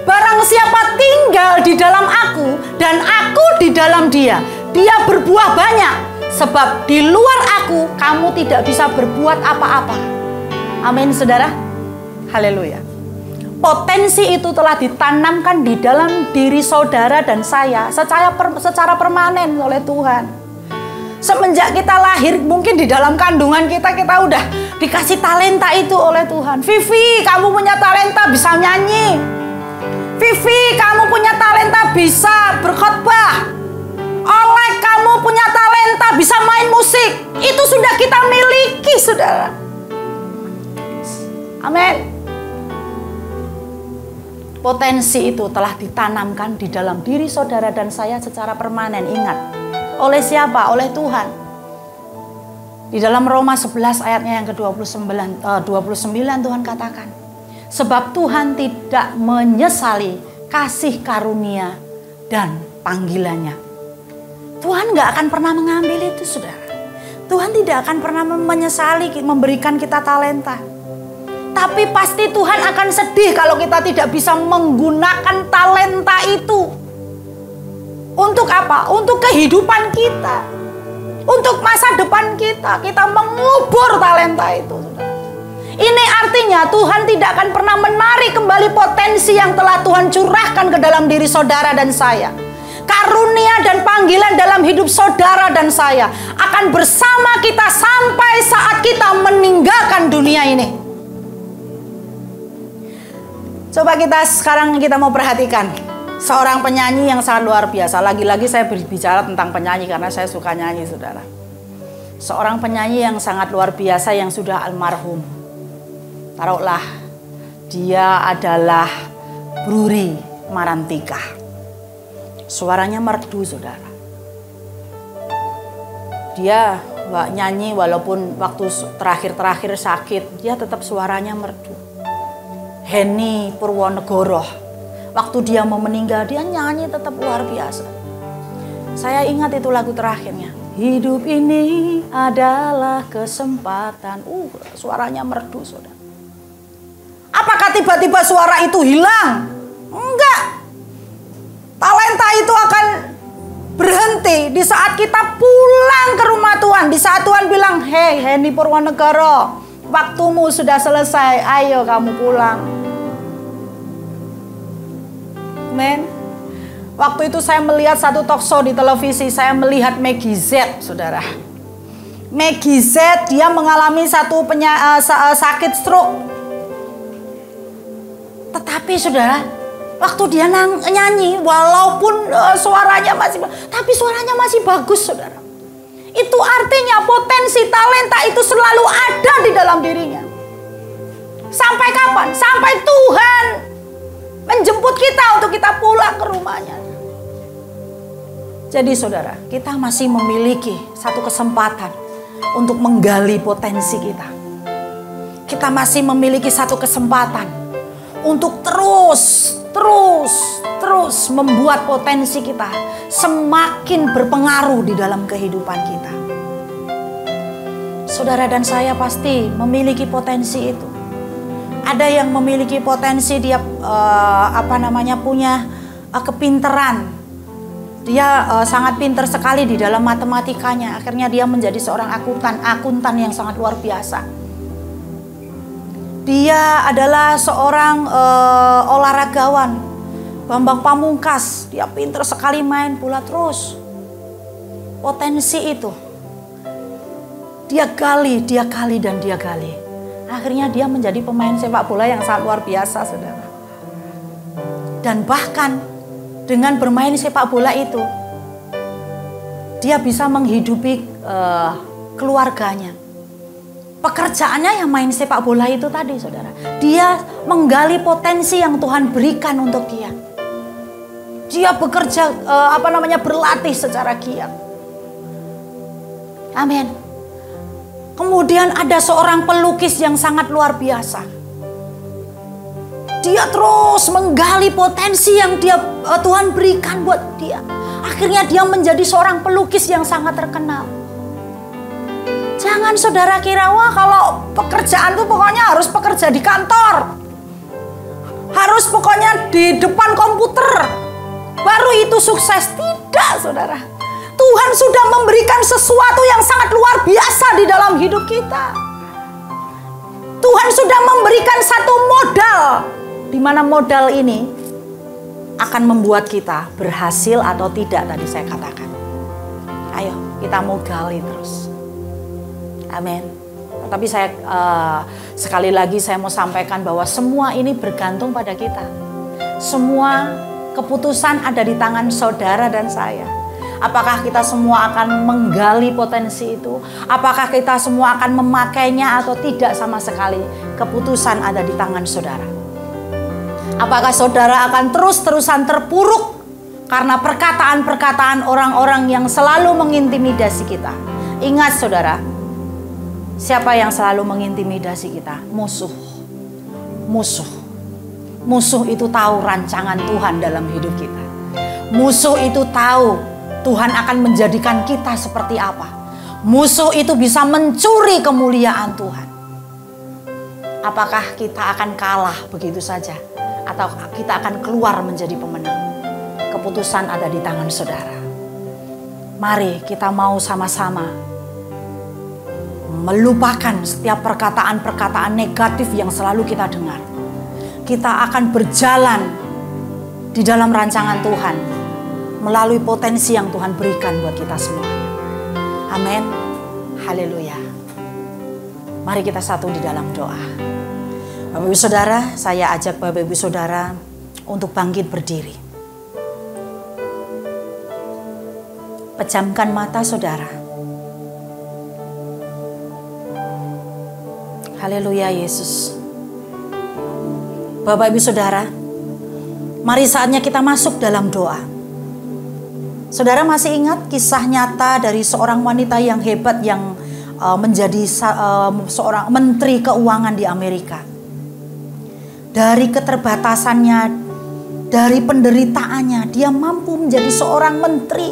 Barang siapa tinggal di dalam aku dan aku di dalam dia, dia berbuah banyak. Sebab di luar aku kamu tidak bisa berbuat apa-apa. Amin, saudara. Haleluya. Potensi itu telah ditanamkan di dalam diri saudara dan saya secara permanen oleh Tuhan. Semenjak kita lahir, mungkin di dalam kandungan kita udah dikasih talenta itu oleh Tuhan. Vivi, kamu punya talenta bisa nyanyi. Vivi, kamu punya talenta bisa berkhotbah. Oleh, kamu punya talenta bisa main musik. Itu sudah kita miliki, saudara. Amin. Potensi itu telah ditanamkan di dalam diri saudara dan saya secara permanen. Ingat, oleh siapa? Oleh Tuhan. Di dalam Roma 11 ayatnya yang ke-29 Tuhan katakan, sebab Tuhan tidak menyesali kasih karunia dan panggilannya. Tuhan gak akan pernah mengambil itu, saudara. Tuhan tidak akan pernah menyesali memberikan kita talenta. Tapi pasti Tuhan akan sedih kalau kita tidak bisa menggunakan talenta itu. Untuk apa? Untuk kehidupan kita. Untuk masa depan kita. Kita mengubur talenta itu. Ini artinya Tuhan tidak akan pernah menarik kembali potensi yang telah Tuhan curahkan ke dalam diri saudara dan saya. Karunia dan panggilan dalam hidup saudara dan saya akan bersama kita sampai saat kita meninggalkan dunia ini. Coba sekarang kita mau perhatikan seorang penyanyi yang sangat luar biasa. Lagi-lagi saya berbicara tentang penyanyi karena saya suka nyanyi, saudara. Seorang penyanyi yang sangat luar biasa yang sudah almarhum. Taruhlah dia adalah Bruri Marantika. Suaranya merdu, saudara. Dia nyanyi walaupun waktu terakhir-terakhir sakit, dia tetap suaranya merdu. Henny Purwonegoro, waktu dia mau meninggal, dia nyanyi tetap luar biasa. Saya ingat itu lagu terakhirnya. Hidup ini adalah kesempatan. Suaranya merdu, saudara. Apakah tiba-tiba suara itu hilang? Enggak. Talenta itu akan berhasil berhenti di saat kita pulang ke rumah Tuhan. Di saat Tuhan bilang, "Hei Henny Purwonegoro, waktumu sudah selesai, ayo kamu pulang." Amen. Waktu itu saya melihat satu talkshow di televisi, saya melihat Maggie Z, saudara. Maggie Z, dia mengalami satu sakit stroke. Tetapi saudara, waktu dia nyanyi, walaupun suaranya masih, tapi suaranya masih bagus, saudara. Itu artinya potensi talenta itu selalu ada di dalam dirinya. Sampai kapan? Sampai Tuhan menjemput kita untuk kita pulang ke rumahnya. Jadi saudara, kita masih memiliki satu kesempatan untuk menggali potensi kita. Kita masih memiliki satu kesempatan untuk terus membuat potensi kita semakin berpengaruh di dalam kehidupan kita. Saudara dan saya pasti memiliki potensi itu. Ada yang memiliki potensi dia punya kepintaran. Dia sangat pintar sekali di dalam matematikanya. Akhirnya dia menjadi seorang akuntan yang sangat luar biasa. Dia adalah seorang olahragawan, Bambang Pamungkas. Dia pintar sekali main bola terus. Potensi itu dia gali. Akhirnya dia menjadi pemain sepak bola yang sangat luar biasa, saudara. Dan bahkan dengan bermain sepak bola itu, dia bisa menghidupi keluarganya. Pekerjaannya yang main sepak bola itu tadi, saudara. Dia menggali potensi yang Tuhan berikan untuk dia. Dia bekerja, berlatih secara giat. Amin. Kemudian ada seorang pelukis yang sangat luar biasa. Dia terus menggali potensi yang Tuhan berikan buat dia. Akhirnya dia menjadi seorang pelukis yang sangat terkenal. Jangan saudara kira, wah kalau pekerjaan tuh pokoknya harus pekerja di kantor. Harus pokoknya di depan komputer. Baru itu sukses. Tidak, saudara. Tuhan sudah memberikan sesuatu yang sangat luar biasa di dalam hidup kita. Tuhan sudah memberikan satu modal, di mana modal ini akan membuat kita berhasil atau tidak, tadi saya katakan. Ayo kita mau gali terus. Amin. Tapi saya sekali lagi saya mau sampaikan bahwa semua ini bergantung pada kita. Semua keputusan ada di tangan saudara dan saya. Apakah kita semua akan menggali potensi itu? Apakah kita semua akan memakainya atau tidak sama sekali? Keputusan ada di tangan saudara. Apakah saudara akan terus-terusan terpuruk karena perkataan-perkataan orang-orang yang selalu mengintimidasi kita? Ingat saudara, siapa yang selalu mengintimidasi kita? Musuh. Musuh itu tahu rancangan Tuhan dalam hidup kita. Musuh itu tahu Tuhan akan menjadikan kita seperti apa. Musuh itu bisa mencuri kemuliaan Tuhan. Apakah kita akan kalah begitu saja? Atau kita akan keluar menjadi pemenang? Keputusan ada di tangan saudara. Mari kita mau sama-sama melupakan setiap perkataan-perkataan negatif yang selalu kita dengar. Kita akan berjalan di dalam rancangan Tuhan melalui potensi yang Tuhan berikan buat kita semuanya. Amin. Haleluya. Mari kita satu di dalam doa. Bapak Ibu Saudara, saya ajak Bapak Ibu Saudara untuk bangkit berdiri. Pejamkan mata saudara. Haleluya Yesus. Bapak Ibu Saudara, mari saatnya kita masuk dalam doa. Saudara masih ingat kisah nyata dari seorang wanita yang hebat yang menjadi seorang menteri keuangan di Amerika. Dari keterbatasannya, dari penderitaannya, dia mampu menjadi seorang menteri.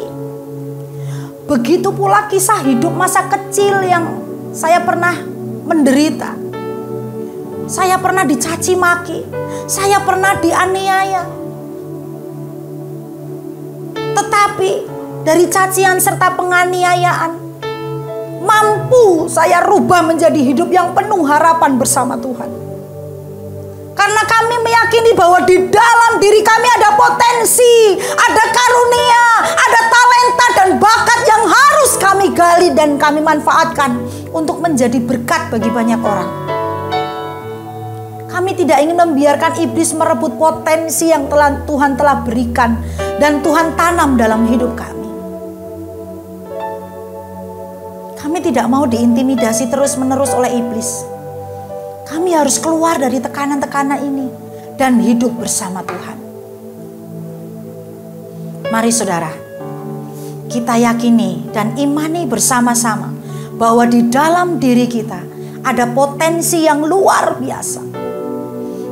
Begitu pula kisah hidup masa kecil yang saya pernah menderita. Saya pernah dicaci maki, saya pernah dianiaya. Tetapi dari cacian serta penganiayaan, mampu saya rubah menjadi hidup yang penuh harapan bersama Tuhan. Karena kami meyakini bahwa di dalam diri kami ada potensi, ada karunia, ada talenta dan bakat yang harus kami gali dan kami manfaatkan untuk menjadi berkat bagi banyak orang. Kami tidak ingin membiarkan iblis merebut potensi yang Tuhan telah berikan dan Tuhan tanam dalam hidup kami. Kami tidak mau diintimidasi terus-menerus oleh iblis. Kami harus keluar dari tekanan-tekanan ini dan hidup bersama Tuhan. Mari saudara, kita yakini dan imani bersama-sama bahwa di dalam diri kita ada potensi yang luar biasa.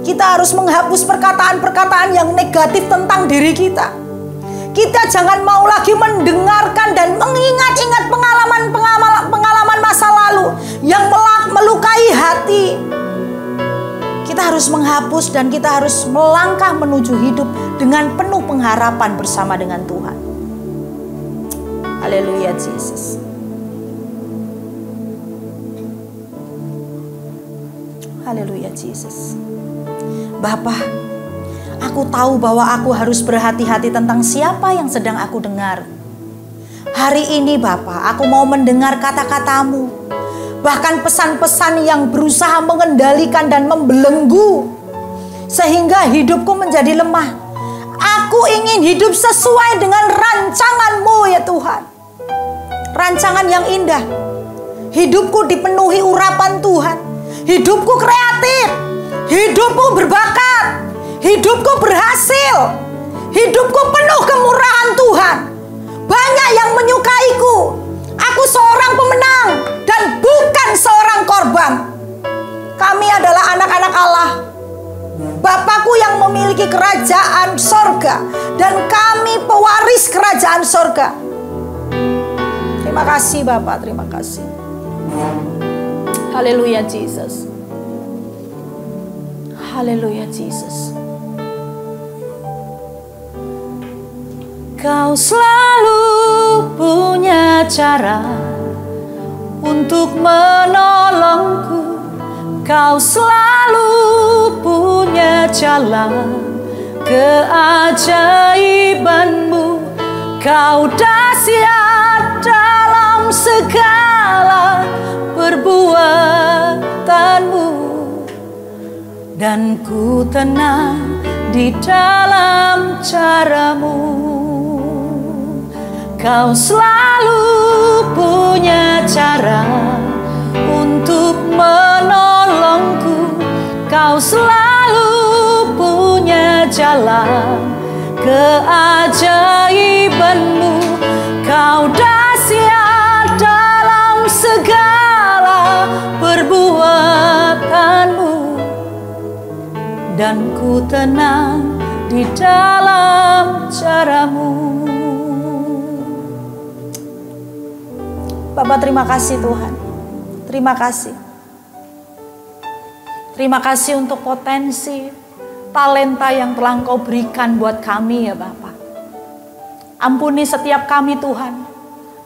Kita harus menghapus perkataan-perkataan yang negatif tentang diri kita. Kita jangan mau lagi mendengarkan dan mengingat-ingat pengalaman masa lalu yang melukai hati. Kita harus menghapus dan kita harus melangkah menuju hidup dengan penuh pengharapan bersama dengan Tuhan. Haleluya Yesus. Haleluya Yesus. Bapa, aku tahu bahwa aku harus berhati-hati tentang siapa yang sedang aku dengar. Hari ini Bapa, aku mau mendengar kata-katamu. Bahkan pesan-pesan yang berusaha mengendalikan dan membelenggu sehingga hidupku menjadi lemah. Aku ingin hidup sesuai dengan rancangan-Mu ya Tuhan. Rancangan yang indah. Hidupku dipenuhi urapan Tuhan. Hidupku kreatif. Hidupku berbakat. Hidupku berhasil. Hidupku penuh kemurahan Tuhan. Banyak yang menyukaiku. Aku seorang pemenang dan bukan seorang korban. Kami adalah anak-anak Allah. Bapakku yang memiliki kerajaan sorga dan kami pewaris kerajaan sorga. Terima kasih Bapak, terima kasih. Haleluya Jesus. Haleluya Jesus. Kau selalu punya cara untuk menolongku. Kau selalu punya jalan keajaiban-Mu. Kau dahsyat dalam segala perbuatan-Mu. Dan ku tenang di dalam cara-Mu. Kau selalu punya cara untuk menolongku. Kau selalu punya jalan keajaiban-Mu. Kau dahsyat dalam segala perbuatan-Mu. Dan ku tenang di dalam cara-Mu. Bapak, terima kasih Tuhan. Terima kasih. Terima kasih untuk potensi, talenta yang telah Engkau berikan buat kami ya Bapak. Ampuni setiap kami Tuhan.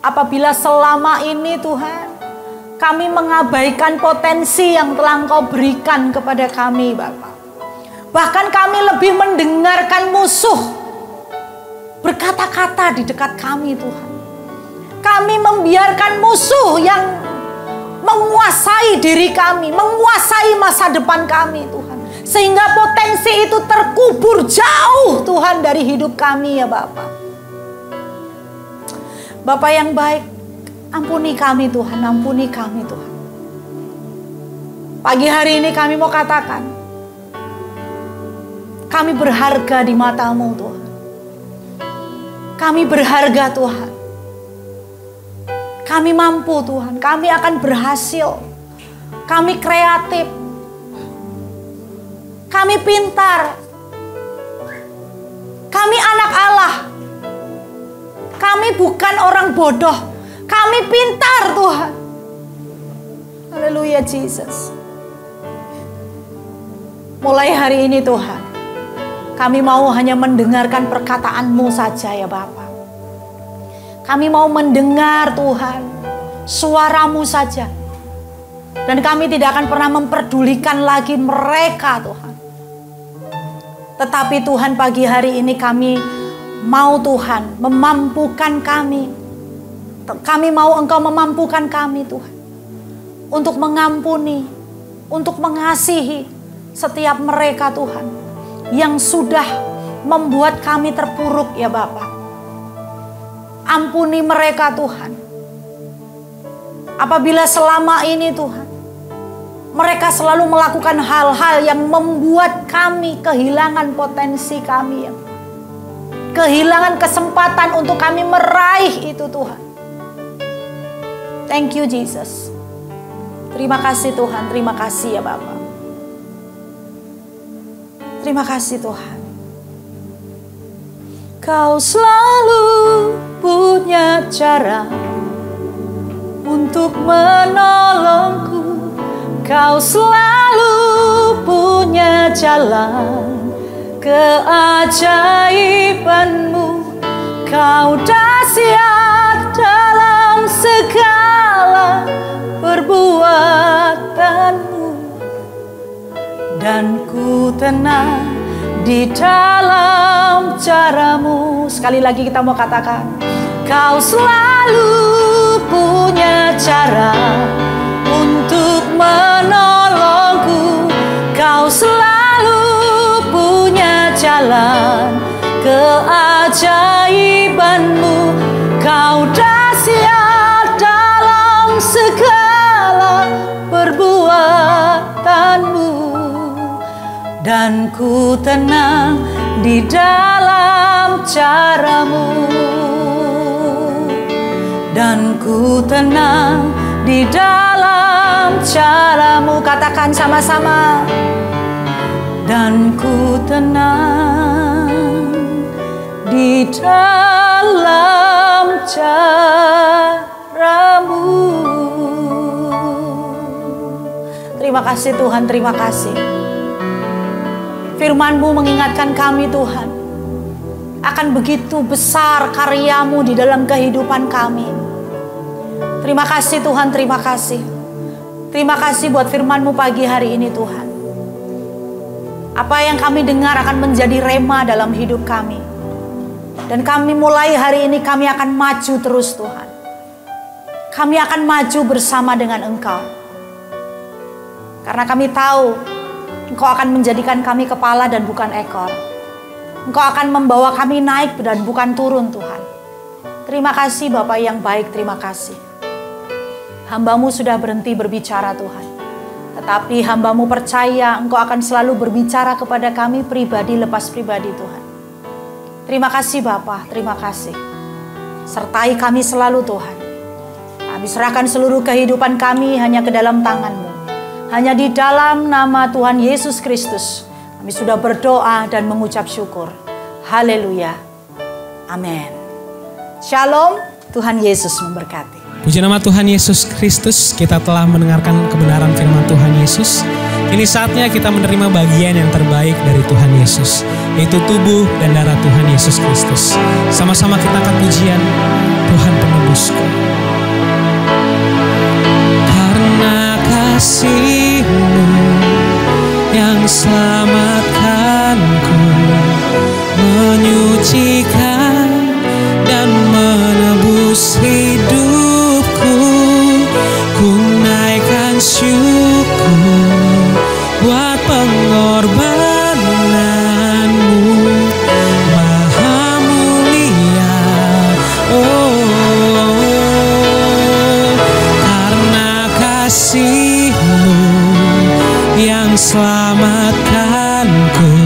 Apabila selama ini Tuhan, kami mengabaikan potensi yang telah Engkau berikan kepada kami Bapak. Bahkan kami lebih mendengarkan musuh berkata-kata di dekat kami Tuhan. Kami membiarkan musuh yang menguasai diri kami, menguasai masa depan kami Tuhan. Sehingga potensi itu terkubur jauh Tuhan dari hidup kami ya Bapak. Bapak yang baik, ampuni kami Tuhan, ampuni kami Tuhan. Pagi hari ini kami mau katakan, kami berharga di mata-Mu Tuhan. Kami berharga Tuhan. Kami mampu Tuhan, kami akan berhasil. Kami kreatif. Kami pintar. Kami anak Allah. Kami bukan orang bodoh. Kami pintar Tuhan. Haleluya Jesus. Mulai hari ini Tuhan, kami mau hanya mendengarkan perkataan-Mu saja ya Bapa. Kami mau mendengar Tuhan, suara-Mu saja. Dan kami tidak akan pernah memperdulikan lagi mereka Tuhan. Tetapi Tuhan, pagi hari ini kami mau Tuhan memampukan kami. Kami mau Engkau memampukan kami Tuhan. Untuk mengampuni, untuk mengasihi setiap mereka Tuhan. Yang sudah membuat kami terpuruk ya Bapa. Ampuni mereka Tuhan. Apabila selama ini Tuhan, mereka selalu melakukan hal-hal yang membuat kami kehilangan potensi kami. Kehilangan kesempatan untuk kami meraih itu Tuhan. Thank you Jesus. Terima kasih Tuhan, terima kasih ya Bapa. Terima kasih Tuhan. Kau selalu punya cara untuk menolongku. Kau selalu punya jalan keajaiban-Mu. Kau dahsyat dalam segala perbuatan-Mu. Dan ku tenang di dalam cara-Mu. Sekali lagi kita mau katakan, Kau selalu punya cara untuk menolongku. Kau selalu punya jalan keajaiban-Mu. Kau dahsyat dalam segala perbuatan-Mu. Dan ku tenang di dalam cara-Mu. Dan ku tenang di dalam cara-Mu. Katakan sama-sama. Dan ku tenang di dalam cara-Mu. Terima kasih Tuhan, terima kasih. Firman-Mu mengingatkan kami Tuhan, akan begitu besar karya-Mu di dalam kehidupan kami. Terima kasih Tuhan, terima kasih. Terima kasih buat firman-Mu pagi hari ini Tuhan. Apa yang kami dengar akan menjadi rema dalam hidup kami. Dan kami mulai hari ini kami akan maju terus Tuhan. Kami akan maju bersama dengan Engkau. Karena kami tahu Engkau akan menjadikan kami kepala dan bukan ekor. Engkau akan membawa kami naik dan bukan turun Tuhan. Terima kasih Bapa yang baik, terima kasih. Hamba-Mu sudah berhenti berbicara Tuhan. Tetapi hamba-Mu percaya Engkau akan selalu berbicara kepada kami pribadi lepas pribadi Tuhan. Terima kasih Bapa, terima kasih. Sertai kami selalu Tuhan. Kami serahkan seluruh kehidupan kami hanya ke dalam tangan-Mu. Hanya di dalam nama Tuhan Yesus Kristus kami sudah berdoa dan mengucap syukur. Haleluya. Amin. Shalom. Tuhan Yesus memberkati. Puji nama Tuhan Yesus Kristus. Kita telah mendengarkan kebenaran firman Tuhan Yesus. Kini saatnya kita menerima bagian yang terbaik dari Tuhan Yesus, yaitu tubuh dan darah Tuhan Yesus Kristus. Sama-sama kita akan pujian Tuhan penebusku. Karena kasih-Mu yang selamatkanku, menyucikan dan menebus hidupku. Ku naikkan syukur buat pengorbanan-Mu, Maha mulia. Oh, karena kasih-Mu yang selamatkanku,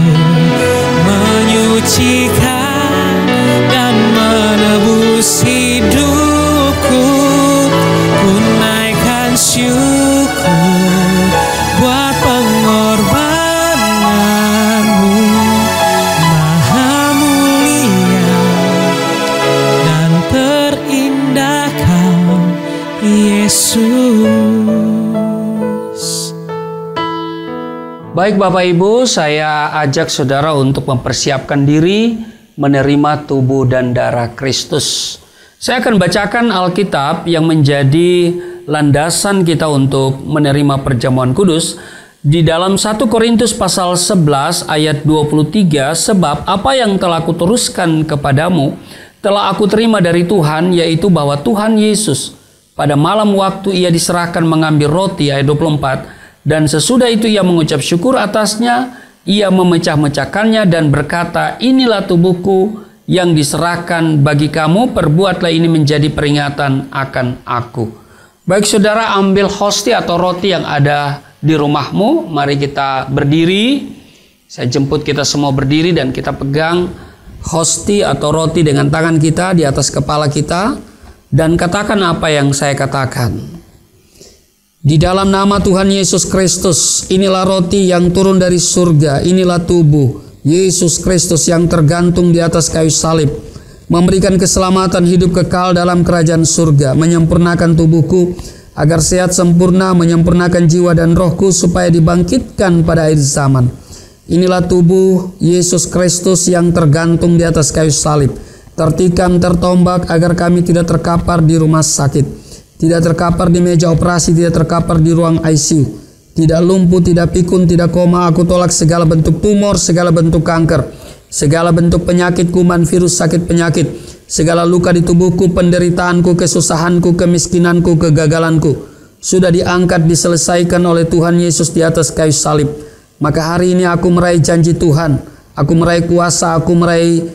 menyucikan dan menebus hidupku. Ku naikkan syukur buat pengorbanan-Mu, Maha mulia dan terindah Kau Yesus. Baik Bapak Ibu, saya ajak saudara untuk mempersiapkan diri menerima tubuh dan darah Kristus. Saya akan bacakan Alkitab yang menjadi landasan kita untuk menerima perjamuan kudus di dalam 1 Korintus pasal 11 ayat 23, sebab apa yang telah kuteruskan kepadamu telah aku terima dari Tuhan, yaitu bahwa Tuhan Yesus pada malam waktu ia diserahkan mengambil roti, ayat 24, dan sesudah itu ia mengucap syukur atasnya, ia memecah-mecahkannya dan berkata, inilah tubuhku yang diserahkan bagi kamu, perbuatlah ini menjadi peringatan akan aku. Baik saudara, ambil hosti atau roti yang ada di rumahmu. Mari kita berdiri. Saya jemput kita semua berdiri dan kita pegang hosti atau roti dengan tangan kita di atas kepala kita. Dan katakan apa yang saya katakan. Di dalam nama Tuhan Yesus Kristus, inilah roti yang turun dari surga. Inilah tubuh Yesus Kristus yang tergantung di atas kayu salib, memberikan keselamatan hidup kekal dalam kerajaan surga, menyempurnakan tubuhku agar sehat sempurna, menyempurnakan jiwa dan rohku supaya dibangkitkan pada akhir zaman. Inilah tubuh Yesus Kristus yang tergantung di atas kayu salib, tertikam, tertombak agar kami tidak terkapar di rumah sakit, tidak terkapar di meja operasi, tidak terkapar di ruang ICU, tidak lumpuh, tidak pikun, tidak koma. Aku tolak segala bentuk tumor, segala bentuk kanker, segala bentuk penyakit, kuman, virus, sakit penyakit, segala luka di tubuhku, penderitaanku, kesusahanku, kemiskinanku, kegagalanku sudah diangkat, diselesaikan oleh Tuhan Yesus di atas kayu salib. Maka hari ini aku meraih janji Tuhan, aku meraih kuasa, aku meraih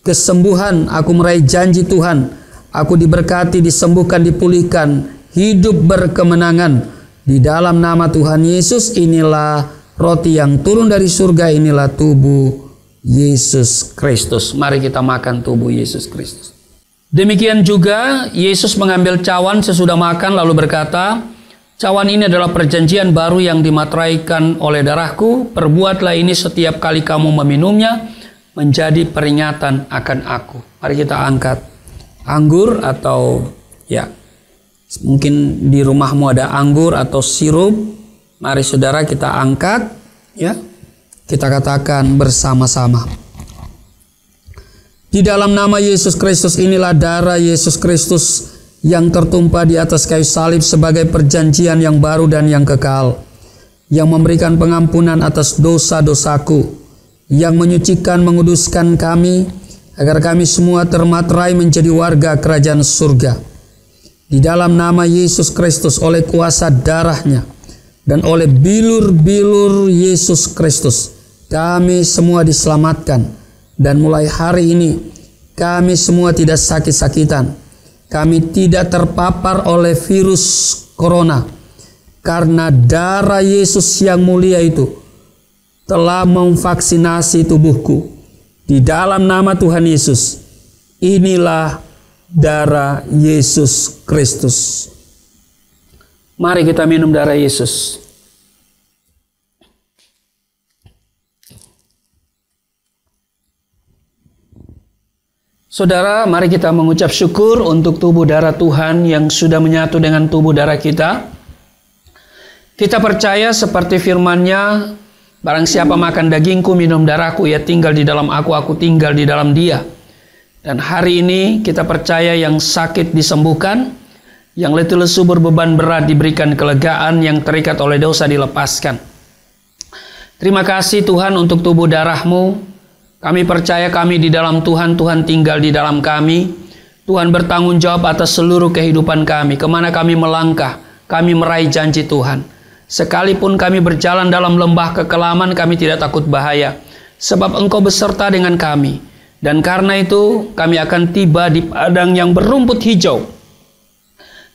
kesembuhan, aku meraih janji Tuhan. Aku diberkati, disembuhkan, dipulihkan, hidup berkemenangan. Di dalam nama Tuhan Yesus, inilah roti yang turun dari surga, inilah tubuh Yesus Kristus. Mari kita makan tubuh Yesus Kristus. Demikian juga Yesus mengambil cawan sesudah makan lalu berkata, cawan ini adalah perjanjian baru yang dimateraikan oleh darahku. Perbuatlah ini setiap kali kamu meminumnya menjadi peringatan akan aku. Mari kita angkat anggur atau mungkin di rumahmu ada anggur atau sirup. Mari saudara kita angkat, kita katakan bersama-sama. Di dalam nama Yesus Kristus, inilah darah Yesus Kristus yang tertumpah di atas kayu salib sebagai perjanjian yang baru dan yang kekal, yang memberikan pengampunan atas dosa-dosaku, yang menyucikan, menguduskan kami agar kami semua termaterai menjadi warga kerajaan surga. Di dalam nama Yesus Kristus, oleh kuasa darahnya dan oleh bilur-bilur Yesus Kristus, kami semua diselamatkan. Dan mulai hari ini kami semua tidak sakit-sakitan. Kami tidak terpapar oleh virus corona, karena darah Yesus yang mulia itu telah memvaksinasi tubuhku. Di dalam nama Tuhan Yesus, inilah darah Yesus Kristus. Mari kita minum darah Yesus. Saudara, mari kita mengucap syukur untuk tubuh darah Tuhan yang sudah menyatu dengan tubuh darah kita. Kita percaya seperti firman-Nya, barang siapa makan dagingku, minum darahku, ia tinggal di dalam aku tinggal di dalam dia. Dan hari ini kita percaya yang sakit disembuhkan, yang letih lesu berbeban berat diberikan kelegaan, yang terikat oleh dosa dilepaskan. Terima kasih Tuhan untuk tubuh darah-Mu. Kami percaya kami di dalam Tuhan, Tuhan tinggal di dalam kami. Tuhan bertanggung jawab atas seluruh kehidupan kami. Kemana kami melangkah, kami meraih janji Tuhan. Sekalipun kami berjalan dalam lembah kekelaman, kami tidak takut bahaya, sebab Engkau beserta dengan kami. Dan karena itu kami akan tiba di padang yang berumput hijau,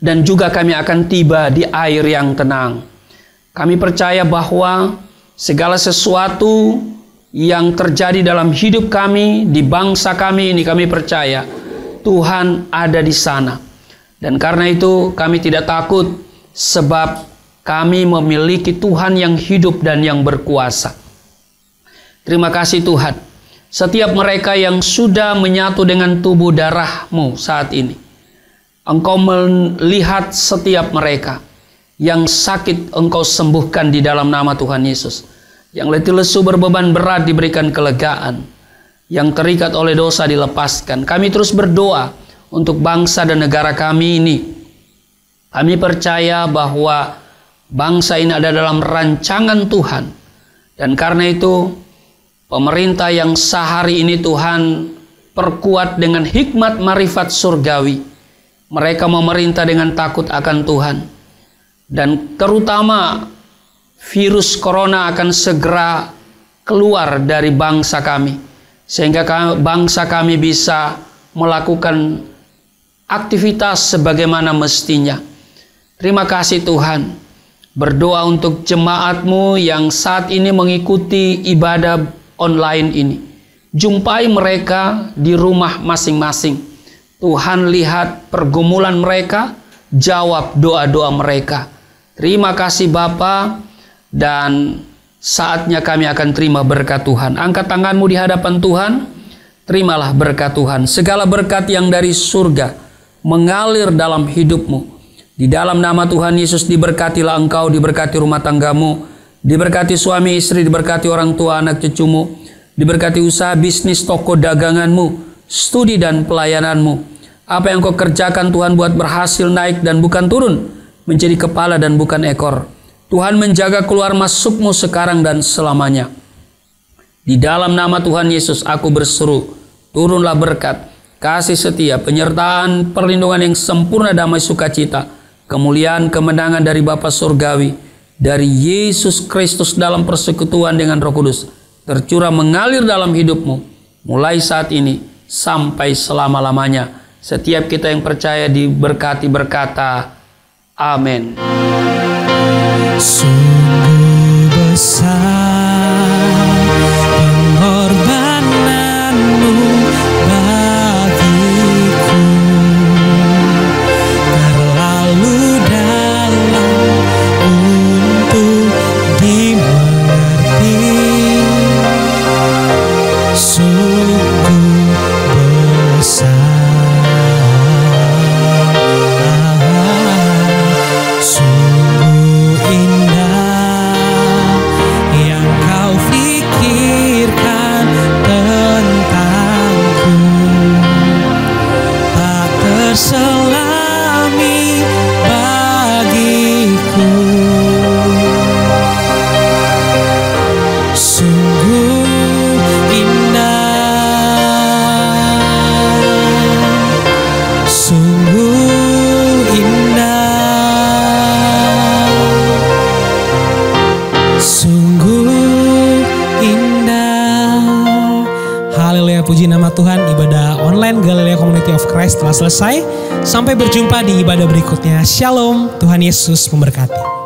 dan juga kami akan tiba di air yang tenang. Kami percaya bahwa segala sesuatu yang terjadi dalam hidup kami, di bangsa kami ini, kami percaya Tuhan ada di sana. Dan karena itu kami tidak takut, sebab kami memiliki Tuhan yang hidup dan yang berkuasa. Terima kasih Tuhan. Setiap mereka yang sudah menyatu dengan tubuh darah-Mu saat ini, Engkau melihat setiap mereka. Yang sakit Engkau sembuhkan di dalam nama Tuhan Yesus. Yang letih lesu berbeban berat diberikan kelegaan. Yang terikat oleh dosa dilepaskan. Kami terus berdoa untuk bangsa dan negara kami ini. Kami percaya bahwa bangsa ini ada dalam rancangan Tuhan. Dan karena itu, pemerintah yang sehari ini Tuhan perkuat dengan hikmat marifat surgawi. Mereka memerintah dengan takut akan Tuhan. Dan terutama virus corona akan segera keluar dari bangsa kami. Sehingga bangsa kami bisa melakukan aktivitas sebagaimana mestinya. Terima kasih Tuhan. Berdoa untuk jemaat-Mu yang saat ini mengikuti ibadah online ini. Jumpai mereka di rumah masing-masing. Tuhan lihat pergumulan mereka, jawab doa-doa mereka. Terima kasih Bapa, dan saatnya kami akan terima berkat Tuhan. Angkat tanganmu di hadapan Tuhan, terimalah berkat Tuhan. Segala berkat yang dari surga mengalir dalam hidupmu. Di dalam nama Tuhan Yesus diberkatilah engkau, diberkati rumah tanggamu, diberkati suami istri, diberkati orang tua anak cucumu, diberkati usaha bisnis toko daganganmu, studi dan pelayananmu. Apa yang kau kerjakan Tuhan buat berhasil, naik dan bukan turun, menjadi kepala dan bukan ekor. Tuhan menjaga keluar masukmu sekarang dan selamanya. Di dalam nama Tuhan Yesus aku berseru, turunlah berkat, kasih setia, penyertaan, perlindungan yang sempurna, damai sukacita, kemuliaan, kemenangan dari Bapa Surgawi, dari Yesus Kristus dalam persekutuan dengan Roh Kudus, tercurah mengalir dalam hidupmu, mulai saat ini sampai selama-lamanya. Setiap kita yang percaya diberkati berkata, amin. Sungguh besar pengorbananmu bagiku, terlalu dalam untuk dimengerti. Sungguh besar, sungguh indah yang kau pikirkan tentangku, tak terselami bagiku. Sungguh indah, sungguh indah, sungguh indah. Haleluya, puji nama Tuhan. Ibadah online Galilea Community of Christ telah selesai. Sampai berjumpa di ibadah berikutnya. Shalom, Tuhan Yesus memberkati.